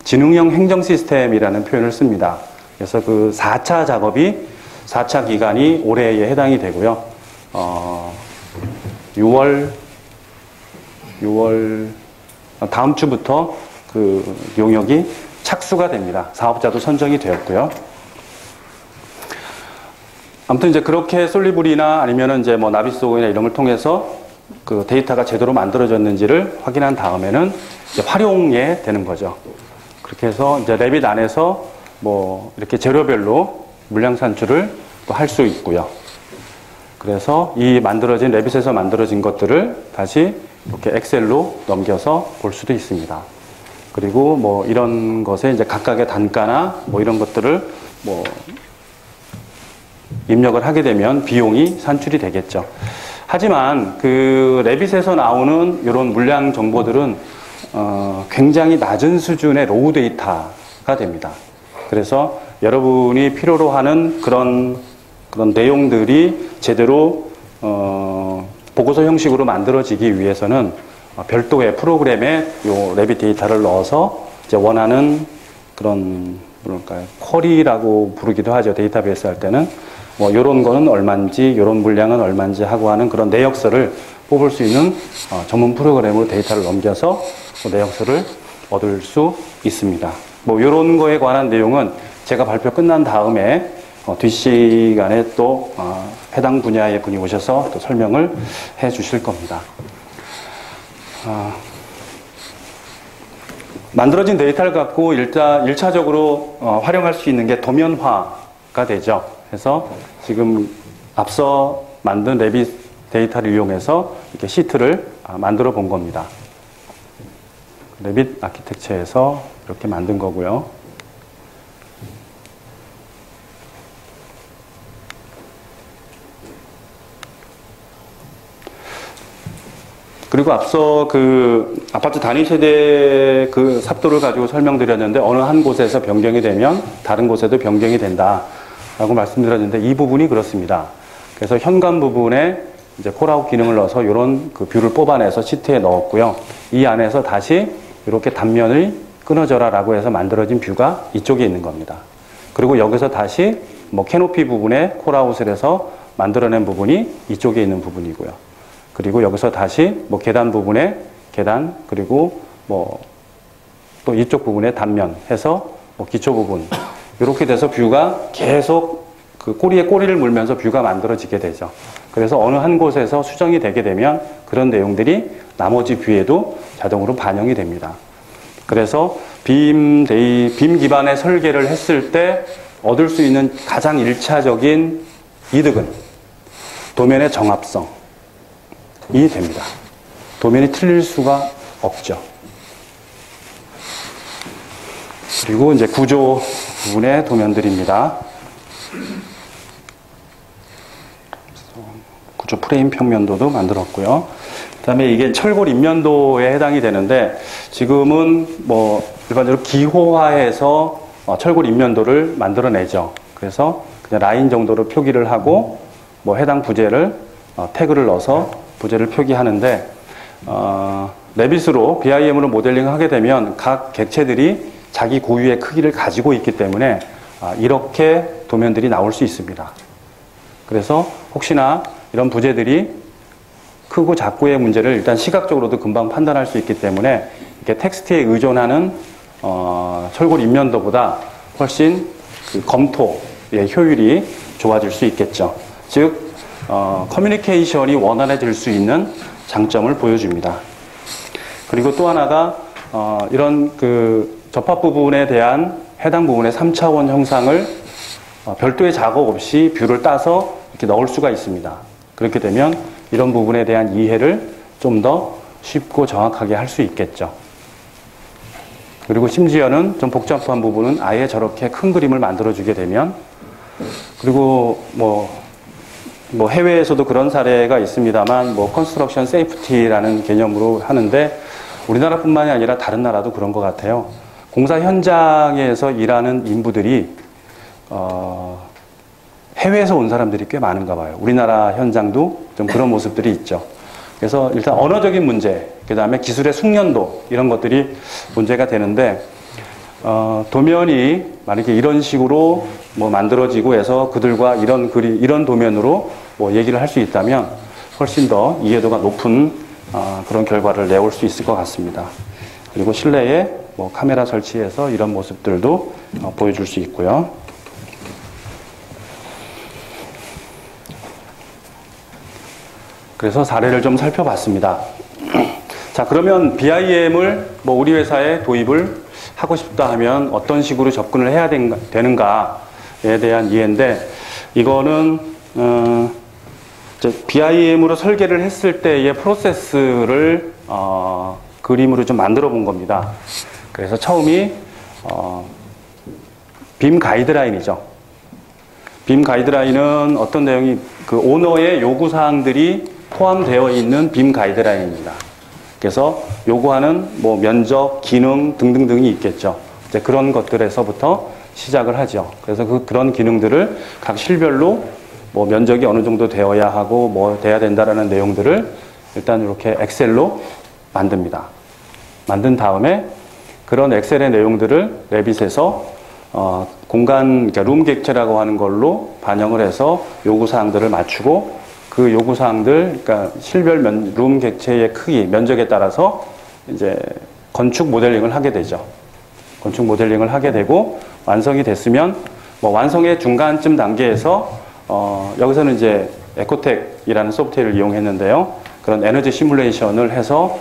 지능형 행정 시스템이라는 표현을 씁니다. 그래서 그 4차 작업이 4차 기간이 올해에 해당이 되고요. 6월 다음 주부터 그 용역이 착수가 됩니다. 사업자도 선정이 되었고요. 아무튼 이제 그렇게 솔리브리나 아니면은 이제 뭐 나비스웍이나 이런 걸 통해서 그 데이터가 제대로 만들어졌는지를 확인한 다음에는 이제 활용에 되는 거죠. 그렇게 해서 이제 레빗 안에서 뭐 이렇게 재료별로 물량 산출을 또 할 수 있고요. 그래서 이 만들어진 레빗에서 만들어진 것들을 다시 이렇게 엑셀로 넘겨서 볼 수도 있습니다. 그리고 뭐 이런 것에 이제 각각의 단가나 뭐 이런 것들을 뭐 입력을 하게 되면 비용이 산출이 되겠죠. 하지만 그 레빗에서 나오는 이런 물량 정보들은 굉장히 낮은 수준의 로우 데이터가 됩니다. 그래서 여러분이 필요로 하는 그런 내용들이 제대로 보고서 형식으로 만들어지기 위해서는 별도의 프로그램에 요 레빗 데이터를 넣어서 이제 원하는 그런 뭐랄까요, 쿼리라고 부르기도 하죠. 데이터베이스 할 때는 뭐 요런 거는 얼마인지, 요런 물량은 얼마인지 하고 하는 그런 내역서를 뽑을 수 있는 전문 프로그램으로 데이터를 넘겨서 그 내역서를 얻을 수 있습니다. 뭐 요런 거에 관한 내용은 제가 발표 끝난 다음에 뒷시간에 또 해당 분야의 분이 오셔서 또 설명을 해 주실 겁니다. 만들어진 데이터를 갖고 1차적으로 활용할 수 있는 게 도면화가 되죠. 그래서 지금 앞서 만든 레빗 데이터를 이용해서 이렇게 시트를 만들어 본 겁니다. 레빗 아키텍처에서 이렇게 만든 거고요. 그리고 앞서 그 아파트 단위 세대 그 삽도를 가지고 설명드렸는데, 어느 한 곳에서 변경이 되면 다른 곳에도 변경이 된다라고 말씀드렸는데, 이 부분이 그렇습니다. 그래서 현관 부분에 이제 콜아웃 기능을 넣어서 이런 그 뷰를 뽑아내서 시트에 넣었고요. 이 안에서 다시 이렇게 단면을 끊어져라라고 해서 만들어진 뷰가 이쪽에 있는 겁니다. 그리고 여기서 다시 뭐 캐노피 부분에 콜아웃을 해서 만들어낸 부분이 이쪽에 있는 부분이고요. 그리고 여기서 다시 뭐 계단 부분에 계단, 그리고 뭐 또 이쪽 부분에 단면 해서 뭐 기초 부분, 이렇게 돼서 뷰가 계속 그 꼬리에 꼬리를 물면서 뷰가 만들어지게 되죠. 그래서 어느 한 곳에서 수정이 되게 되면 그런 내용들이 나머지 뷰에도 자동으로 반영이 됩니다. 그래서 빔 기반의 설계를 했을 때 얻을 수 있는 가장 1차적인 이득은 도면의 정합성이 됩니다. 도면이 틀릴 수가 없죠. 그리고 이제 구조 부분의 도면들입니다. 구조 프레임 평면도도 만들었고요. 그 다음에 이게 철골 인면도에 해당이 되는데, 지금은 뭐 일반적으로 기호화해서 철골 인면도를 만들어내죠. 그래서 그냥 라인 정도로 표기를 하고 뭐 해당 부재를 태그를 넣어서 부재를 표기하는데, 레빗으로 BIM으로 모델링을 하게 되면 각 객체들이 자기 고유의 크기를 가지고 있기 때문에 이렇게 도면들이 나올 수 있습니다. 그래서 혹시나 이런 부재들이 크고 작고의 문제를 일단 시각적으로도 금방 판단할 수 있기 때문에 이렇게 텍스트에 의존하는 철골 인면도보다 훨씬 그 검토의 효율이 좋아질 수 있겠죠. 즉 커뮤니케이션이 원활해질 수 있는 장점을 보여줍니다. 그리고 또 하나가 이런 그 접합 부분에 대한 해당 부분의 3차원 형상을 별도의 작업 없이 뷰를 따서 이렇게 넣을 수가 있습니다. 그렇게 되면 이런 부분에 대한 이해를 좀 더 쉽고 정확하게 할 수 있겠죠. 그리고 심지어는 좀 복잡한 부분은 아예 저렇게 큰 그림을 만들어주게 되면, 그리고 뭐 해외에서도 그런 사례가 있습니다만, 뭐 컨스트럭션 세이프티라는 개념으로 하는데, 우리나라뿐만이 아니라 다른 나라도 그런 것 같아요. 공사 현장에서 일하는 인부들이 해외에서 온 사람들이 꽤 많은가 봐요. 우리나라 현장도 좀 그런 모습들이 있죠. 그래서 일단 언어적인 문제, 그 다음에 기술의 숙련도, 이런 것들이 문제가 되는데, 도면이 만약에 이런 식으로 뭐 만들어지고 해서 그들과 이런 도면으로 뭐 얘기를 할 수 있다면 훨씬 더 이해도가 높은 그런 결과를 내올 수 있을 것 같습니다. 그리고 실내에 뭐 카메라 설치해서 이런 모습들도 보여줄 수 있고요. 그래서 사례를 좀 살펴봤습니다. 자, 그러면 BIM을 뭐 우리 회사에 도입을 하고 싶다 하면 어떤 식으로 접근을 해야 되는가에 대한 이해인데, 이거는 BIM으로 설계를 했을 때의 프로세스를 그림으로 좀 만들어 본 겁니다. 그래서 처음이 빔 가이드라인이죠. 빔 가이드라인은 어떤 내용이, 그 오너의 요구사항들이 포함되어 있는 빔 가이드라인입니다. 그래서 요구하는 뭐 면적, 기능 등등등이 있겠죠. 이제 그런 것들에서부터 시작을 하죠. 그래서 그런 기능들을 각 실별로 뭐 면적이 어느 정도 되어야 하고 뭐 돼야 된다라는 내용들을 일단 이렇게 엑셀로 만듭니다. 만든 다음에 그런 엑셀의 내용들을 레빗에서 공간, 그러니까 룸 객체라고 하는 걸로 반영을 해서 요구사항들을 맞추고, 그 요구사항들, 그러니까 실별 룸 객체의 크기, 면적에 따라서 이제 건축 모델링을 하게 되죠. 건축 모델링을 하게 되고, 완성이 됐으면 뭐 완성의 중간쯤 단계에서 여기서는 이제 에코텍이라는 소프트웨어를 이용했는데요. 그런 에너지 시뮬레이션을 해서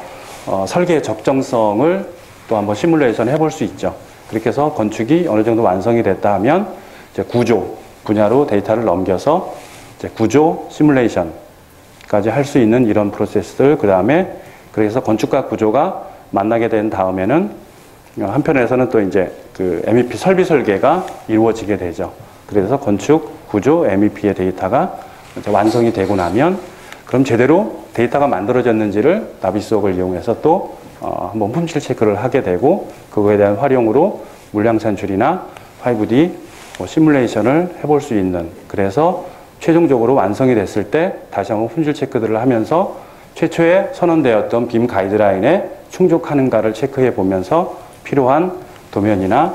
설계의 적정성을 또 한번 시뮬레이션 해볼 수 있죠. 그렇게 해서 건축이 어느 정도 완성이 됐다 하면 이제 구조 분야로 데이터를 넘겨서 이제 구조 시뮬레이션까지 할 수 있는 이런 프로세스들, 그 다음에 그래서 건축과 구조가 만나게 된 다음에는 한편에서는 또 이제 그 MEP 설비 설계가 이루어지게 되죠. 그래서 건축, 구조, MEP의 데이터가 이제 완성이 되고 나면 그럼 제대로 데이터가 만들어졌는지를 나비수억을 이용해서 또 한번 품질 체크를 하게 되고, 그거에 대한 활용으로 물량 산출이나 5D 시뮬레이션을 해볼 수 있는, 그래서 최종적으로 완성이 됐을 때 다시 한번 품질 체크들을 하면서 최초에 선언되었던 빔 가이드라인에 충족하는가를 체크해 보면서 필요한 도면이나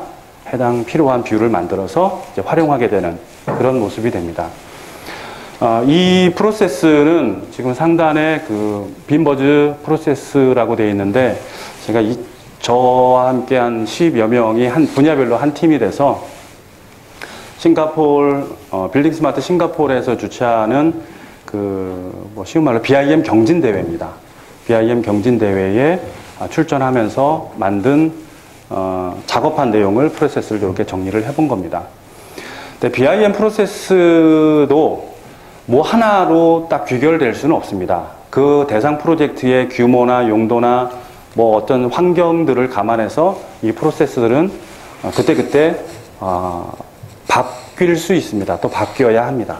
해당 필요한 뷰를 만들어서 이제 활용하게 되는 그런 모습이 됩니다. 이 프로세스는 지금 상단에 그 빔버즈 프로세스라고 되어 있는데, 제가 저와 함께 한 10여 명이 한 분야별로 한 팀이 돼서 싱가포르, 빌딩 스마트 싱가포르에서 주최하는 뭐 쉬운 말로 BIM 경진대회입니다. BIM 경진대회에 출전하면서 만든, 작업한 내용을, 프로세스를 이렇게 정리를 해본 겁니다. 근데 BIM 프로세스도 뭐 하나로 딱 귀결될 수는 없습니다. 그 대상 프로젝트의 규모나 용도나 뭐 어떤 환경들을 감안해서 이 프로세스들은 그때그때 바뀔 수 있습니다. 또 바뀌어야 합니다.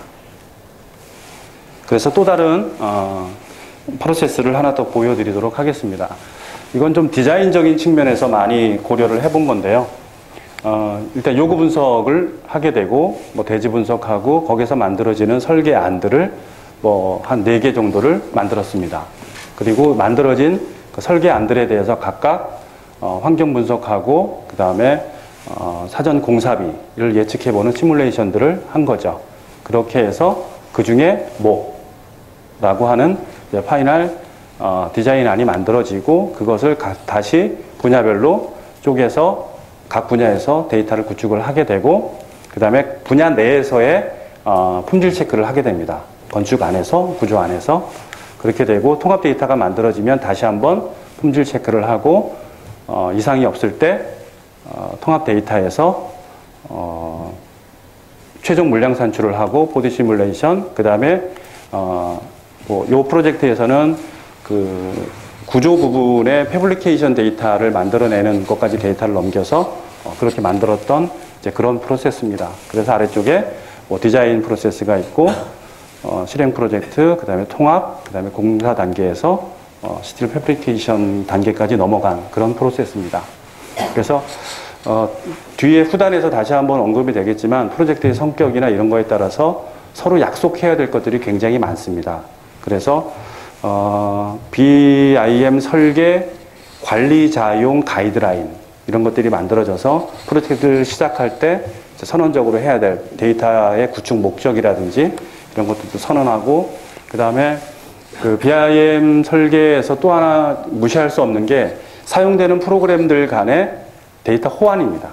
그래서 또 다른 프로세스를 하나 더 보여드리도록 하겠습니다. 이건 좀 디자인적인 측면에서 많이 고려를 해본 건데요. 일단 요구 분석을 하게 되고, 뭐 대지 분석하고, 거기서 만들어지는 설계안들을 뭐 한 4개 정도를 만들었습니다. 그리고 만들어진 그 설계안들에 대해서 각각 환경 분석하고, 그 다음에 사전 공사비를 예측해보는 시뮬레이션들을 한 거죠. 그렇게 해서 그 중에 뭐라고 하는 이제 파이널 디자인안이 만들어지고, 그것을 다시 분야별로 쪼개서 각 분야에서 데이터를 구축을 하게 되고, 그 다음에 분야 내에서의 품질 체크를 하게 됩니다. 건축 안에서, 구조 안에서. 그렇게 되고, 통합 데이터가 만들어지면 다시 한번 품질 체크를 하고, 이상이 없을 때 통합 데이터에서 최종 물량 산출을 하고, 보드 시뮬레이션, 그 다음에 요 프로젝트에서는 그 구조 부분의 패블리케이션 데이터를 만들어내는 것까지 데이터를 넘겨서 그렇게 만들었던 이제 그런 프로세스입니다. 그래서 아래쪽에 뭐 디자인 프로세스가 있고, 실행 프로젝트, 그 다음에 통합, 그 다음에 공사 단계에서 스틸 패브리케이션 단계까지 넘어간 그런 프로세스입니다. 그래서 뒤에 후단에서 다시 한번 언급이 되겠지만, 프로젝트의 성격이나 이런 거에 따라서 서로 약속해야 될 것들이 굉장히 많습니다. 그래서 BIM 설계 관리자용 가이드라인 이런 것들이 만들어져서 프로젝트를 시작할 때 선언적으로 해야 될 데이터의 구축 목적이라든지 이런 것들도 선언하고, 그 다음에 그 BIM 설계에서 또 하나 무시할 수 없는 게 사용되는 프로그램들 간의 데이터 호환입니다.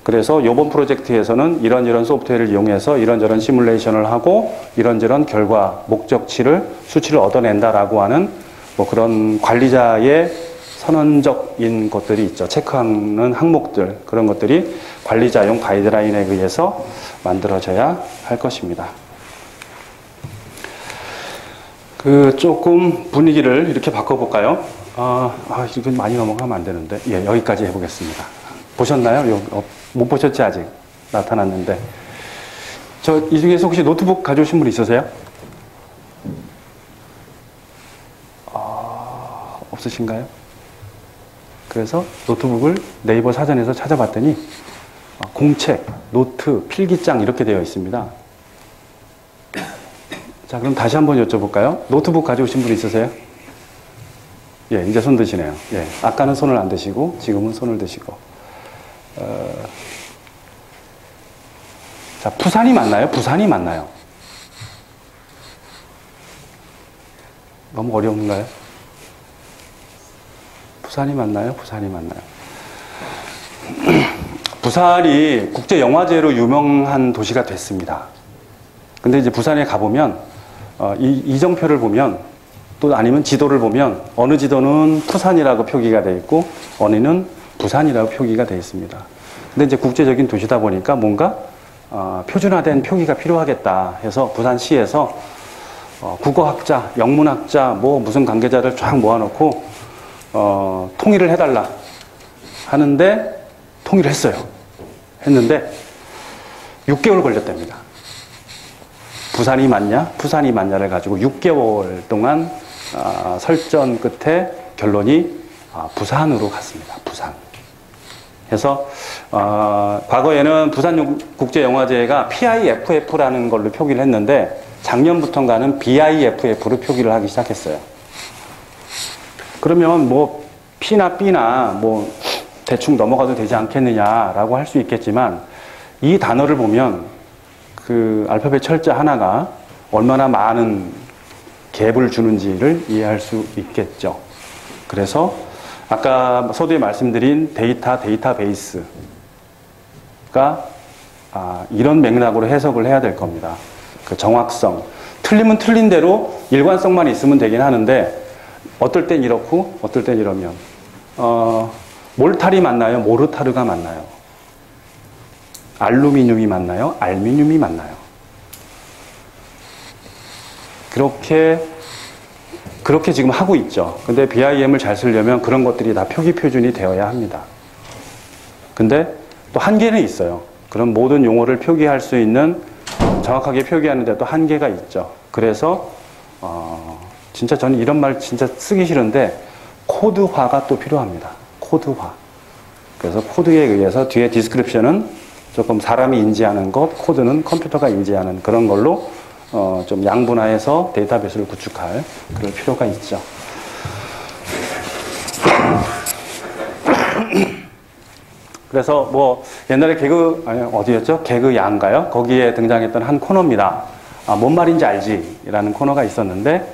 그래서 이번 프로젝트에서는 이런 소프트웨어를 이용해서 이런저런 시뮬레이션을 하고 이런저런 결과, 목적치를, 수치를 얻어낸다라고 하는 뭐 그런 관리자의 선언적인 것들이 있죠. 체크하는 항목들, 그런 것들이 관리자용 가이드라인에 의해서 만들어져야 할 것입니다. 조금 분위기를 이렇게 바꿔볼까요? 이건 많이 넘어가면 안 되는데. 예, 여기까지 해보겠습니다. 보셨나요? 못 보셨지, 아직? 나타났는데. 이 중에서 혹시 노트북 가져오신 분 있으세요? 없으신가요? 그래서 노트북을 네이버 사전에서 찾아봤더니, 공책, 노트, 필기장 이렇게 되어 있습니다. 자, 그럼 다시 한번 여쭤볼까요? 노트북 가져오신 분 있으세요? 예, 이제 손 드시네요. 예, 아까는 손을 안 드시고, 지금은 손을 드시고. 자, 부산이 맞나요? 부산이 맞나요? 너무 어려운가요? 부산이 맞나요? 부산이 맞나요? 부산이 국제영화제로 유명한 도시가 됐습니다. 근데 이제 부산에 가보면, 이정표를 보면, 또 아니면 지도를 보면, 어느 지도는 푸산이라고 표기가 되어 있고, 어느는 부산이라고 표기가 되어 있습니다. 근데 이제 국제적인 도시다 보니까 뭔가, 표준화된 표기가 필요하겠다 해서 부산시에서, 국어학자, 영문학자, 뭐 무슨 관계자를 쫙 모아놓고, 통일을 해달라 하는데, 통일을 했어요. 했는데, 6개월 걸렸답니다. 부산이 맞냐, 푸산이 맞냐를 가지고 6개월 동안 설전 끝에 결론이 부산으로 갔습니다. 부산. 그래서 과거에는 부산국제영화제가 PIFF라는 걸로 표기를 했는데 작년부터인가는 BIFF로 표기를 하기 시작했어요. 그러면 뭐 P나 B나 뭐 대충 넘어가도 되지 않겠느냐라고 할 수 있겠지만 이 단어를 보면 그 알파벳 철자 하나가 얼마나 많은 갭을 주는지를 이해할 수 있겠죠. 그래서 아까 서두에 말씀드린 데이터베이스가 이런 맥락으로 해석을 해야 될 겁니다. 그 정확성. 틀리면 틀린 대로 일관성만 있으면 되긴 하는데 어떨 땐 이렇고 어떨 땐 이러면 몰탈이 맞나요? 모르타르가 맞나요? 알루미늄이 맞나요? 알미늄이 맞나요? 그렇게 지금 하고 있죠. 근데 BIM을 잘 쓰려면 그런 것들이 다 표기 표준이 되어야 합니다. 근데 또 한계는 있어요. 그런 모든 용어를 표기할 수 있는, 정확하게 표기하는데 또 한계가 있죠. 그래서 진짜 저는 이런 말 진짜 쓰기 싫은데 코드화가 또 필요합니다. 코드화. 그래서 코드에 의해서 뒤에 디스크립션은 조금 사람이 인지하는 것, 코드는 컴퓨터가 인지하는 그런 걸로 좀 양분화해서 데이터베이스를 구축할 그럴 필요가 있죠. 그래서 뭐 옛날에 어디였죠? 개그야인가요? 거기에 등장했던 한 코너입니다. 뭔 말인지 알지? 라는 코너가 있었는데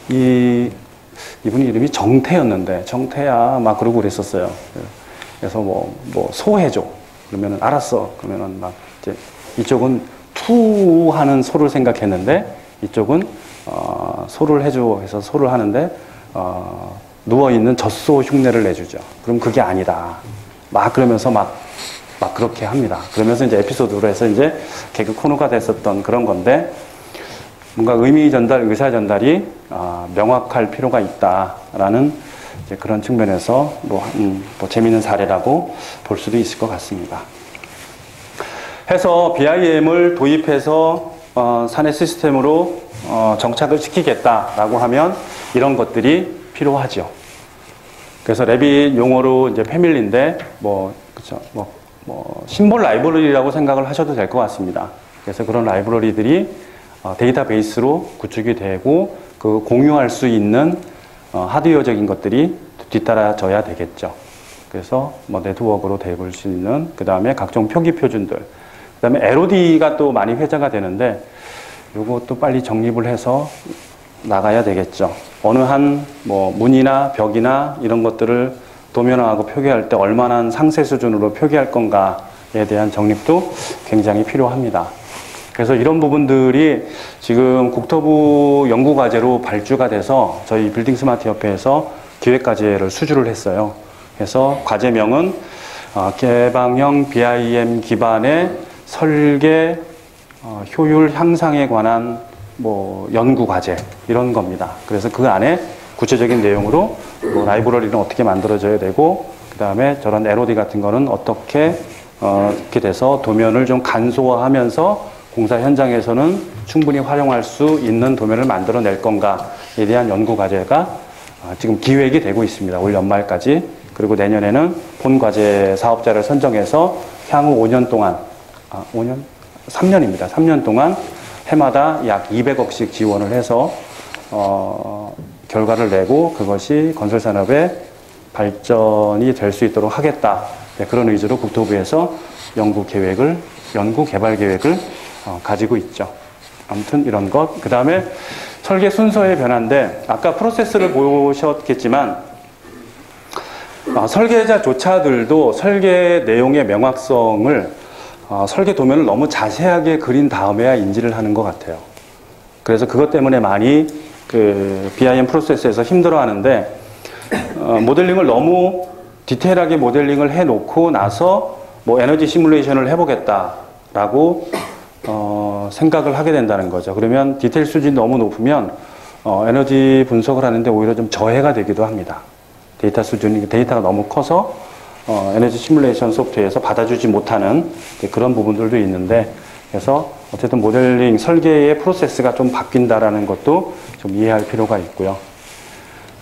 이분이 이름이 정태였는데, 정태야 막 그러고 그랬었어요. 그래서 뭐 소해줘 그러면은 알았어 그러면은 막 이제 이쪽은 투 하는 소를 생각했는데 이쪽은 소를 해줘 해서 소를 하는데 누워있는 젖소 흉내를 내주죠. 그럼 그게 아니다. 막 그러면서 막 그렇게 합니다. 그러면서 이제 에피소드로 해서 이제 개그 코너가 됐었던 그런 건데, 뭔가 의미 전달, 의사 전달이 명확할 필요가 있다라는 이제 그런 측면에서 뭐 재미있는 사례라고 볼 수도 있을 것 같습니다. 해서 BIM을 도입해서 사내 시스템으로 정착을 시키겠다라고 하면 이런 것들이 필요하죠. 그래서 레빗 용어로 이제 패밀리인데 그쵸, 심볼 라이브러리라고 생각을 하셔도 될 것 같습니다. 그래서 그런 라이브러리들이 데이터베이스로 구축이 되고 그 공유할 수 있는 하드웨어적인 것들이 뒤따라져야 되겠죠. 그래서 네트워크로 대볼 수 있는, 그 다음에 각종 표기 표준들, 그 다음에 LOD가 또 많이 회자가 되는데 요것도 빨리 정립을 해서 나가야 되겠죠. 어느 한 문이나 벽이나 이런 것들을 도면화하고 표기할 때 얼마나 상세 수준으로 표기할 건가에 대한 정립도 굉장히 필요합니다. 그래서 이런 부분들이 지금 국토부 연구과제로 발주가 돼서 저희 빌딩 스마트 협회에서 기획과제를 수주를 했어요. 그래서 과제명은 개방형 BIM 기반의 설계 효율 향상에 관한 연구과제 이런 겁니다. 그래서 그 안에 구체적인 내용으로 라이브러리는 어떻게 만들어져야 되고, 그 다음에 저런 LOD 같은 거는 어떻게 이렇게 돼서 도면을 좀 간소화하면서 공사 현장에서는 충분히 활용할 수 있는 도면을 만들어낼 건가에 대한 연구 과제가 지금 기획이 되고 있습니다. 올 연말까지. 그리고 내년에는 본 과제 사업자를 선정해서 향후 5년 동안, 3년입니다. 3년 동안 해마다 약 200억씩 지원을 해서 결과를 내고 그것이 건설산업의 발전이 될 수 있도록 하겠다. 그런 의지로 국토부에서 연구 개발 계획을 가지고 있죠. 아무튼 이런 것. 그 다음에 설계 순서의 변화인데, 아까 프로세스를 보셨겠지만 설계자조차들도 설계 내용의 명확성을 설계 도면을 너무 자세하게 그린 다음에야 인지를 하는 것 같아요. 그래서 그것 때문에 많이 BIM 프로세스에서 힘들어 하는데, 모델링을 너무 디테일하게 모델링을 해놓고 나서 에너지 시뮬레이션을 해보겠다라고 생각을 하게 된다는 거죠. 그러면 디테일 수준이 너무 높으면 에너지 분석을 하는데 오히려 좀 저해가 되기도 합니다. 데이터가 너무 커서 에너지 시뮬레이션 소프트웨어에서 받아주지 못하는 그런 부분들도 있는데, 그래서 어쨌든 모델링 설계의 프로세스가 좀 바뀐다라는 것도 좀 이해할 필요가 있고요.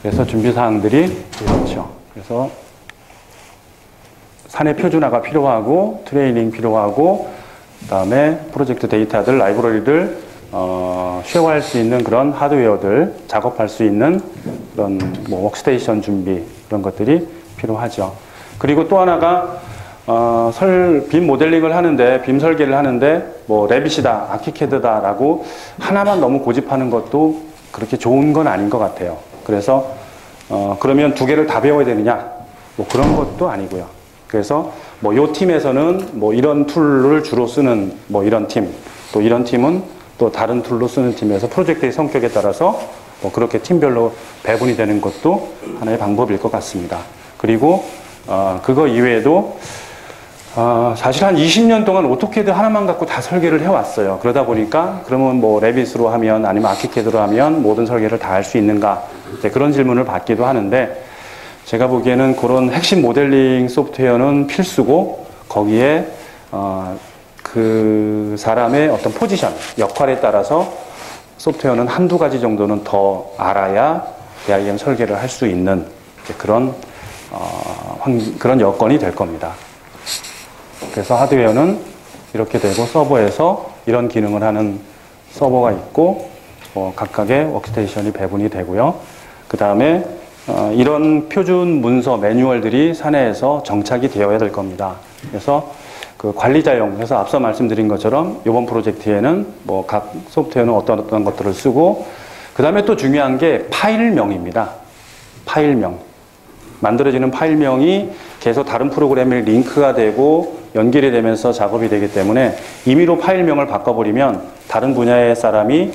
그래서 준비사항들이 이렇죠. 그래서 사내 표준화가 필요하고, 트레이닝 필요하고, 그 다음에 프로젝트 데이터들, 라이브러리를 쉐어할 수 있는 그런 하드웨어들, 작업할 수 있는 그런 워크스테이션 준비, 그런 것들이 필요하죠. 그리고 또 하나가 빔 모델링을 하는데, 빔 설계를 하는데 레빗이다, 아키캐드다라고 하나만 너무 고집하는 것도 그렇게 좋은 건 아닌 것 같아요. 그래서 그러면 두 개를 다 배워야 되느냐? 그런 것도 아니고요. 그래서 요 팀에서는 이런 툴을 주로 쓰는 이런 팀, 또 이런 팀은 또 다른 툴로 쓰는 팀에서 프로젝트의 성격에 따라서 그렇게 팀별로 배분이 되는 것도 하나의 방법일 것 같습니다. 그리고 그거 이외에도 사실 한 20년 동안 오토캐드 하나만 갖고 다 설계를 해왔어요. 그러다 보니까 그러면 뭐 레빗으로 하면 아니면 아키캐드로 하면 모든 설계를 다 할 수 있는가, 이제 그런 질문을 받기도 하는데, 제가 보기에는 그런 핵심 모델링 소프트웨어는 필수고, 거기에 그 사람의 어떤 포지션, 역할에 따라서 소프트웨어는 한두 가지 정도는 더 알아야 AIM 설계를 할 수 있는 그런 여건이 될 겁니다. 그래서 하드웨어는 이렇게 되고, 서버에서 이런 기능을 하는 서버가 있고, 각각의 워크스테이션이 배분이 되고요. 그 다음에 이런 표준 문서 매뉴얼들이 사내에서 정착이 되어야 될 겁니다. 그래서 그 관리자용, 그래서 앞서 말씀드린 것처럼 이번 프로젝트에는 뭐 각 소프트웨어는 어떤 것들을 쓰고, 그 다음에 또 중요한 게 파일명입니다. 파일명. 만들어지는 파일명이 계속 다른 프로그램에 링크가 되고 연결이 되면서 작업이 되기 때문에 임의로 파일명을 바꿔버리면 다른 분야의 사람이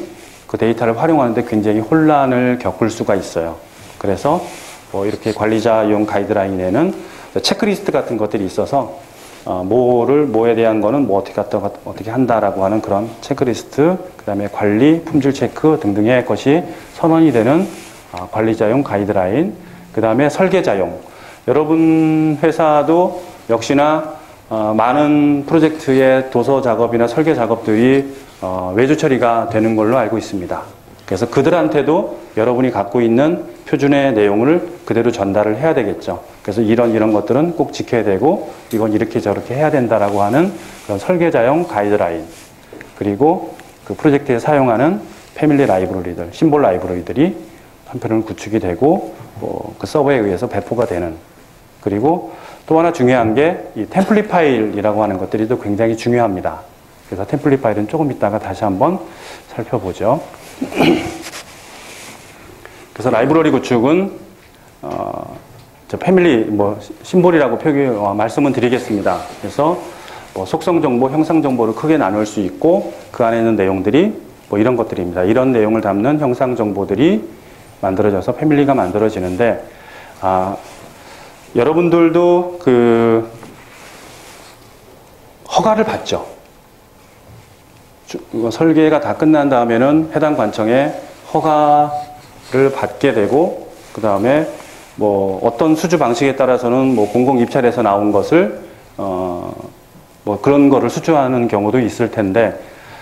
그 데이터를 활용하는데 굉장히 혼란을 겪을 수가 있어요. 그래서 뭐 이렇게 관리자용 가이드라인에는 체크리스트 같은 것들이 있어서 뭐에 대한 거는 뭐 어떻게 한다라고 하는 그런 체크리스트, 그 다음에 관리, 품질 체크 등등의 것이 선언이 되는 관리자용 가이드라인, 그 다음에 설계자용. 여러분 회사도 역시나 많은 프로젝트의 도서 작업이나 설계 작업들이 외주 처리가 되는 걸로 알고 있습니다. 그래서 그들한테도 여러분이 갖고 있는 표준의 내용을 그대로 전달을 해야 되겠죠. 그래서 이런 것들은 꼭 지켜야 되고, 이건 이렇게 저렇게 해야 된다라고 하는 그런 설계자용 가이드라인, 그리고 그 프로젝트에 사용하는 패밀리 라이브러리들, 심볼 라이브러리들이 한편으로는 구축이 되고, 그 서버에 의해서 배포가 되는. 그리고 또 하나 중요한 게 이 템플릿 파일이라고 하는 것들이 또 굉장히 중요합니다. 그래서 템플릿 파일은 조금 이따가 다시 한번 살펴보죠. 그래서 라이브러리 구축은 패밀리 심볼이라고 말씀은 드리겠습니다. 그래서 속성 정보, 형상 정보를 크게 나눌 수 있고, 그 안에 있는 내용들이 이런 것들입니다. 이런 내용을 담는 형상 정보들이 만들어져서 패밀리가 만들어지는데, 여러분들도 그 허가를 받죠. 설계가 다 끝난 다음에는 해당 관청에 허가를 받게 되고, 그 다음에 어떤 수주 방식에 따라서는 공공 입찰에서 나온 것을 그런 거를 수주하는 경우도 있을 텐데,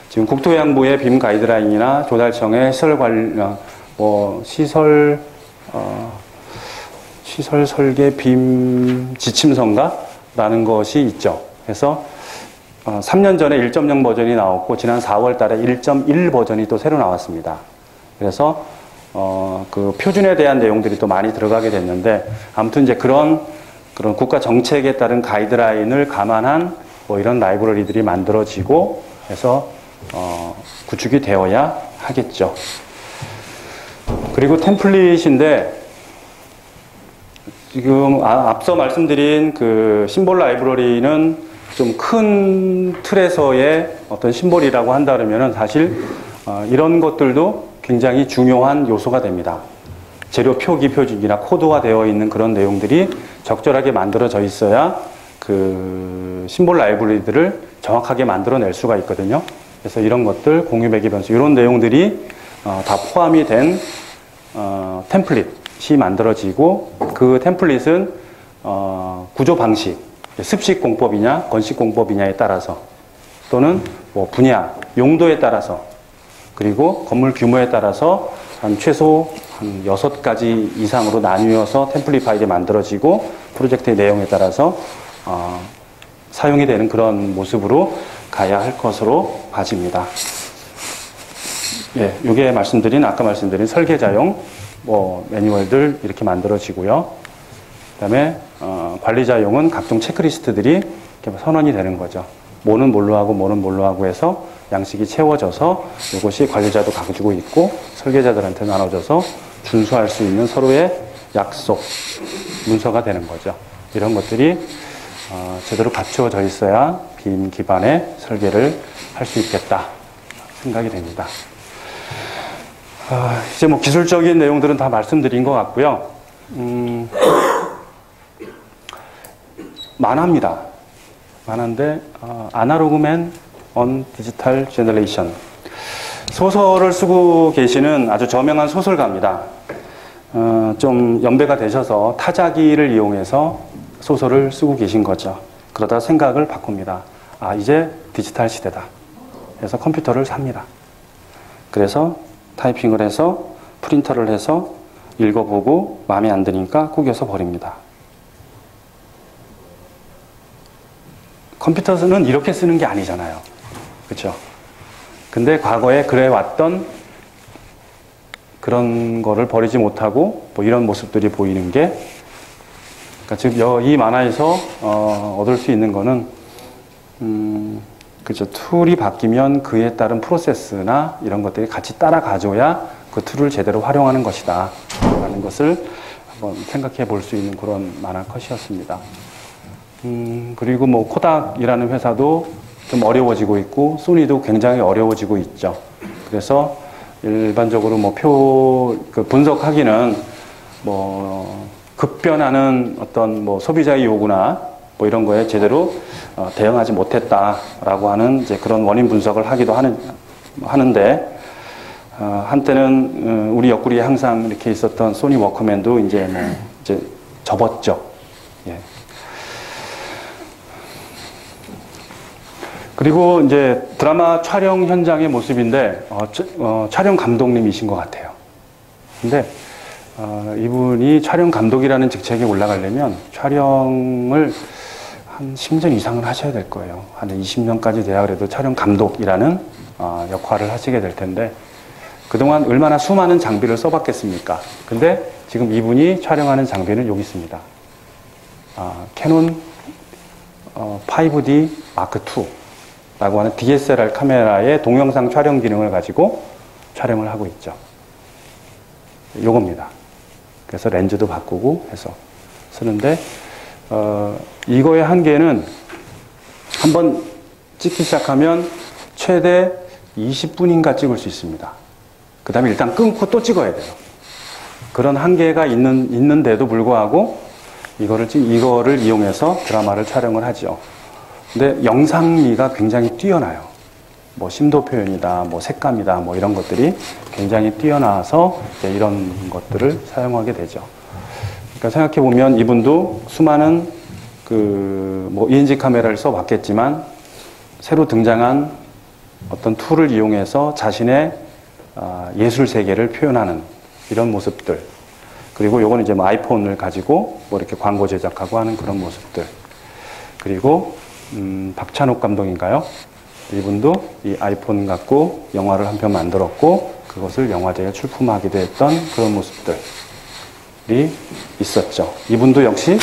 지금 국토해양부의 빔 가이드라인이나 조달청의 시설 설계 빔 지침서인가라는 것이 있죠. 그래서 3년 전에 1.0 버전이 나왔고, 지난 4월 달에 1.1 버전이 또 새로 나왔습니다. 그래서 그 표준에 대한 내용들이 또 많이 들어가게 됐는데, 아무튼 이제 그런 국가 정책에 따른 가이드라인을 감안한 이런 라이브러리들이 만들어지고 해서 구축이 되어야 하겠죠. 그리고 템플릿인데, 지금 앞서 말씀드린 그 심볼 라이브러리는 좀 큰 틀에서의 어떤 심볼이라고 한다 그러면은 사실 이런 것들도 굉장히 중요한 요소가 됩니다. 재료 표기 표준이나 코드화 되어 있는 그런 내용들이 적절하게 만들어져 있어야 그 심볼 라이브러리들을 정확하게 만들어낼 수가 있거든요. 그래서 이런 것들, 공유 배기 변수, 이런 내용들이 다 포함이 된 템플릿이 만들어지고, 그 템플릿은 구조 방식, 습식 공법이냐 건식 공법이냐에 따라서, 또는 분야, 용도에 따라서, 그리고 건물 규모에 따라서 최소 한 6가지 이상으로 나뉘어서 템플릿 파일이 만들어지고, 프로젝트의 내용에 따라서 사용이 되는 그런 모습으로 가야 할 것으로 봐집니다. 예, 요게 아까 말씀드린 설계자용 매뉴얼들 이렇게 만들어지고요. 그 다음에 관리자용은 각종 체크리스트들이 이렇게 선언이 되는 거죠. 뭐는 뭘로 하고 뭐는 뭘로 하고 해서 양식이 채워져서 이것이 관리자도 가지고 있고 설계자들한테 나눠져서 준수할 수 있는 서로의 약속, 문서가 되는 거죠. 이런 것들이 제대로 갖추어져 있어야 빔 기반의 설계를 할 수 있겠다 생각이 됩니다. 이제 기술적인 내용들은 다 말씀드린 것 같고요. 만화입니다. 만한데 아날로그맨 on 디지털 제너레이션, 소설을 쓰고 계시는 아주 저명한 소설가입니다. 좀 연배가 되셔서 타자기를 이용해서 소설을 쓰고 계신 거죠. 그러다 생각을 바꿉니다. 이제 디지털 시대다. 그래서 컴퓨터를 삽니다. 그래서 타이핑을 해서 프린터를 해서 읽어보고 마음에 안 드니까 구겨서 버립니다. 컴퓨터는 이렇게 쓰는 게 아니잖아요. 그렇죠? 근데 과거에 그래 왔던 그런 거를 버리지 못하고 뭐 이런 모습들이 보이는 게, 그러니까 즉 이 만화에서 얻을 수 있는 거는 그죠, 툴이 바뀌면 그에 따른 프로세스나 이런 것들이 같이 따라가줘야 그 툴을 제대로 활용하는 것이다 라는 것을 한번 생각해 볼 수 있는 그런 만화 컷이었습니다. 그리고 뭐 코닥이라는 회사도 좀 어려워지고 있고 소니도 굉장히 어려워지고 있죠. 그래서 일반적으로 뭐 분석하기는 뭐 급변하는 어떤 뭐 소비자의 요구나 뭐 이런 거에 제대로 대응하지 못했다라고 하는 이제 그런 원인 분석을 하기도 하는데, 한때는 우리 옆구리에 항상 이렇게 있었던 소니 워크맨도 이제 접었죠. 예. 그리고 이제 드라마 촬영 현장의 모습인데 촬영 감독님이신 것 같아요. 근데 이분이 촬영 감독이라는 직책에 올라가려면 촬영을 한 10년 이상을 하셔야 될 거예요. 한 20년까지 돼야 그래도 촬영 감독이라는 역할을 하시게 될 텐데, 그동안 얼마나 수많은 장비를 써봤겠습니까? 근데 지금 이분이 촬영하는 장비는 여기 있습니다. 캐논 5D 마크 II 라고 하는 DSLR 카메라의 동영상 촬영 기능을 가지고 촬영을 하고 있죠. 요겁니다. 그래서 렌즈도 바꾸고 해서 쓰는데, 이거의 한계는 한번 찍기 시작하면 최대 20분인가 찍을 수 있습니다. 그 다음에 일단 끊고 또 찍어야 돼요. 그런 한계가 있는데도 불구하고 이거를 이용해서 드라마를 촬영을 하죠. 근데 영상미가 굉장히 뛰어나요. 뭐 심도 표현이다, 뭐 색감이다, 뭐 이런 것들이 굉장히 뛰어나서 이제 이런 것들을 사용하게 되죠. 그러니까 생각해 보면 이분도 수많은 뭐 ENG 카메라를 써봤겠지만 새로 등장한 어떤 툴을 이용해서 자신의 예술 세계를 표현하는 이런 모습들, 그리고 요거는 이제 뭐 아이폰을 가지고 뭐 이렇게 광고 제작하고 하는 그런 모습들, 그리고 박찬욱 감독인가요? 이분도 이 아이폰 갖고 영화를 한 편 만들었고 그것을 영화제에 출품하기도 했던 그런 모습들이 있었죠. 이분도 역시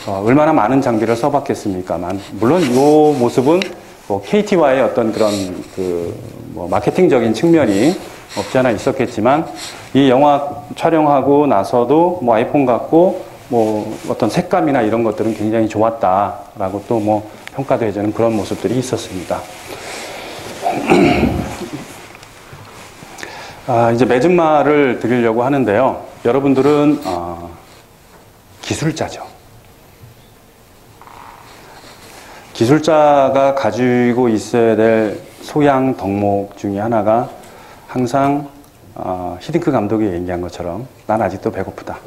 얼마나 많은 장비를 써봤겠습니까만, 물론 이 모습은 뭐 KT와의 어떤 그런 뭐 마케팅적인 측면이 없지 않아 있었겠지만, 이 영화 촬영하고 나서도 뭐 아이폰 갖고 뭐 어떤 색감이나 이런 것들은 굉장히 좋았다라고 또 뭐 평가되어지는 그런 모습들이 있었습니다. 이제 맺은 말을 드리려고 하는데요. 여러분들은 기술자죠. 기술자가 가지고 있어야 될 소양 덕목 중에 하나가 항상 히딩크 감독이 얘기한 것처럼 난 아직도 배고프다.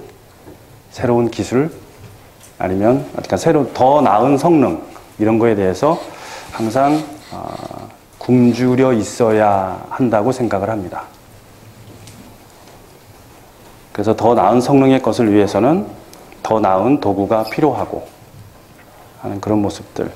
새로운 기술 아니면 더 나은 성능 이런 거에 대해서 항상 굶주려 있어야 한다고 생각을 합니다. 그래서 더 나은 성능의 것을 위해서는 더 나은 도구가 필요하고 하는 그런 모습들.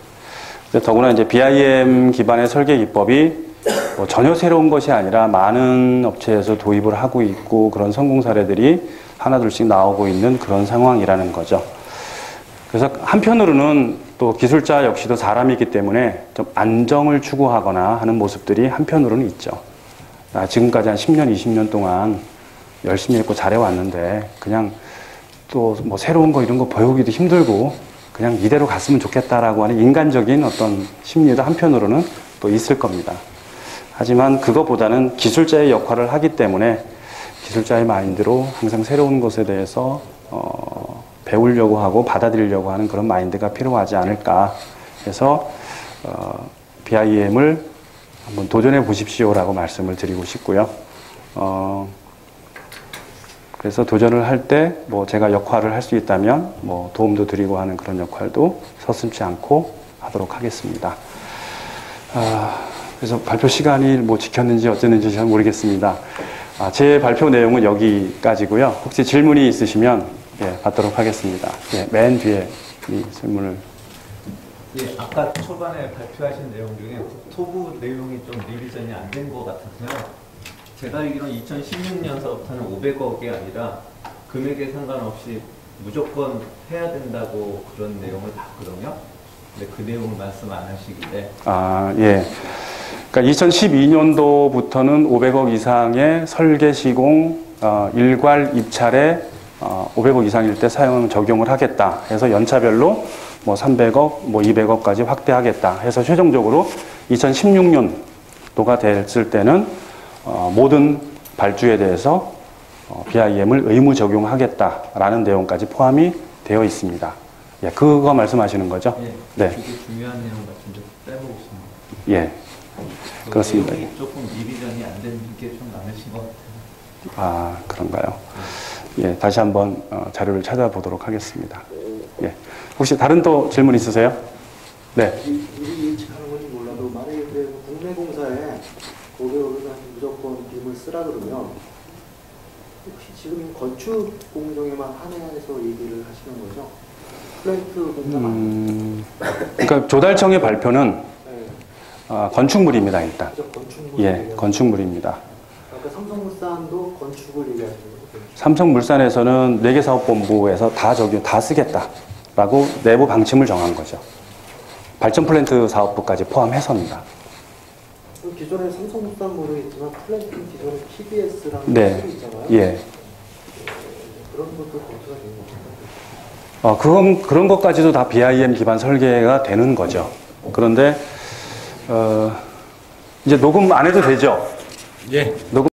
더구나 이제 BIM 기반의 설계 기법이 뭐 전혀 새로운 것이 아니라 많은 업체에서 도입을 하고 있고 그런 성공 사례들이 하나둘씩 나오고 있는 그런 상황이라는 거죠. 그래서 한편으로는 또 기술자 역시도 사람이기 때문에 좀 안정을 추구하거나 하는 모습들이 한편으로는 있죠. 지금까지 한 10년, 20년 동안 열심히 했고 잘해왔는데 그냥 또 뭐 새로운 거 이런 거 배우기도 힘들고 그냥 이대로 갔으면 좋겠다라고 하는 인간적인 어떤 심리도 한편으로는 또 있을 겁니다. 하지만 그것보다는 기술자의 역할을 하기 때문에 기술자의 마인드로 항상 새로운 것에 대해서 배우려고 하고 받아들이려고 하는 그런 마인드가 필요하지 않을까 그래서 BIM을 한번 도전해 보십시오라고 말씀을 드리고 싶고요. 그래서 도전을 할 때 뭐 제가 역할을 할 수 있다면 뭐 도움도 드리고 하는 그런 역할도 서슴지 않고 하도록 하겠습니다. 그래서 발표 시간이 뭐 지켰는지 어쨌는지 잘 모르겠습니다. 제 발표 내용은 여기까지고요. 혹시 질문이 있으시면 받도록 하겠습니다. 맨 뒤에 이 질문을. 예, 아까 초반에 발표하신 내용 중에 국토부 내용이 좀 리비전이 안 된 것 같아서요. 제가 알기로는 2016년서부터는 500억이 아니라 금액에 상관없이 무조건 해야 된다고 그런 내용을 봤거든요. 근데 그 내용을 말씀 안 하시길래. 예. 그러니까 2012년도부터는 500억 이상의 설계 시공, 일괄 입찰에 500억 이상일 때 사용 적용을 하겠다 해서 연차별로 뭐 300억, 뭐 200억까지 확대하겠다 해서 최종적으로 2016년도가 됐을 때는 모든 발주에 대해서 BIM을 의무 적용하겠다라는 내용까지 포함이 되어 있습니다. 예, 그거 말씀하시는 거죠? 예, 네. 그게 중요한 내용 같은데 빼보고 싶습니다. 예, 그렇습니다. 내용이 조금 리비전이 안 된 게 좀 많으신 것 같아요. 그런가요? 예, 다시 한번 자료를 찾아보도록 하겠습니다. 예, 혹시 다른 또 질문 있으세요? 네. 미리 예측하는 건지 몰라도 만약에 그래서 국내공사에 500억을 무조건 빔을 쓰라 그러면 혹시 지금 건축 공정에만 한해서 얘기를 하시는 거죠? 플랜트 공사만? 그러니까 조달청의 발표는 네. 건축물입니다, 일단. 그죠? 건축물. 예, 건축물입니다. 아까 삼성물산도 건축을 얘기하시는 거죠? 삼성물산에서는 4개 사업본부에서 다 쓰겠다라고 내부 방침을 정한 거죠. 발전 플랜트 사업부까지 포함해서입니다. 그럼 기존에 삼성물산 모르겠지만 플랜트 기존에 TBS랑 네. 있잖아요. 예. 그런 것도 검토가 되는 거죠? 그런 것까지도 다 BIM 기반 설계가 되는 거죠. 그런데, 이제 녹음 안 해도 되죠? 예. 녹음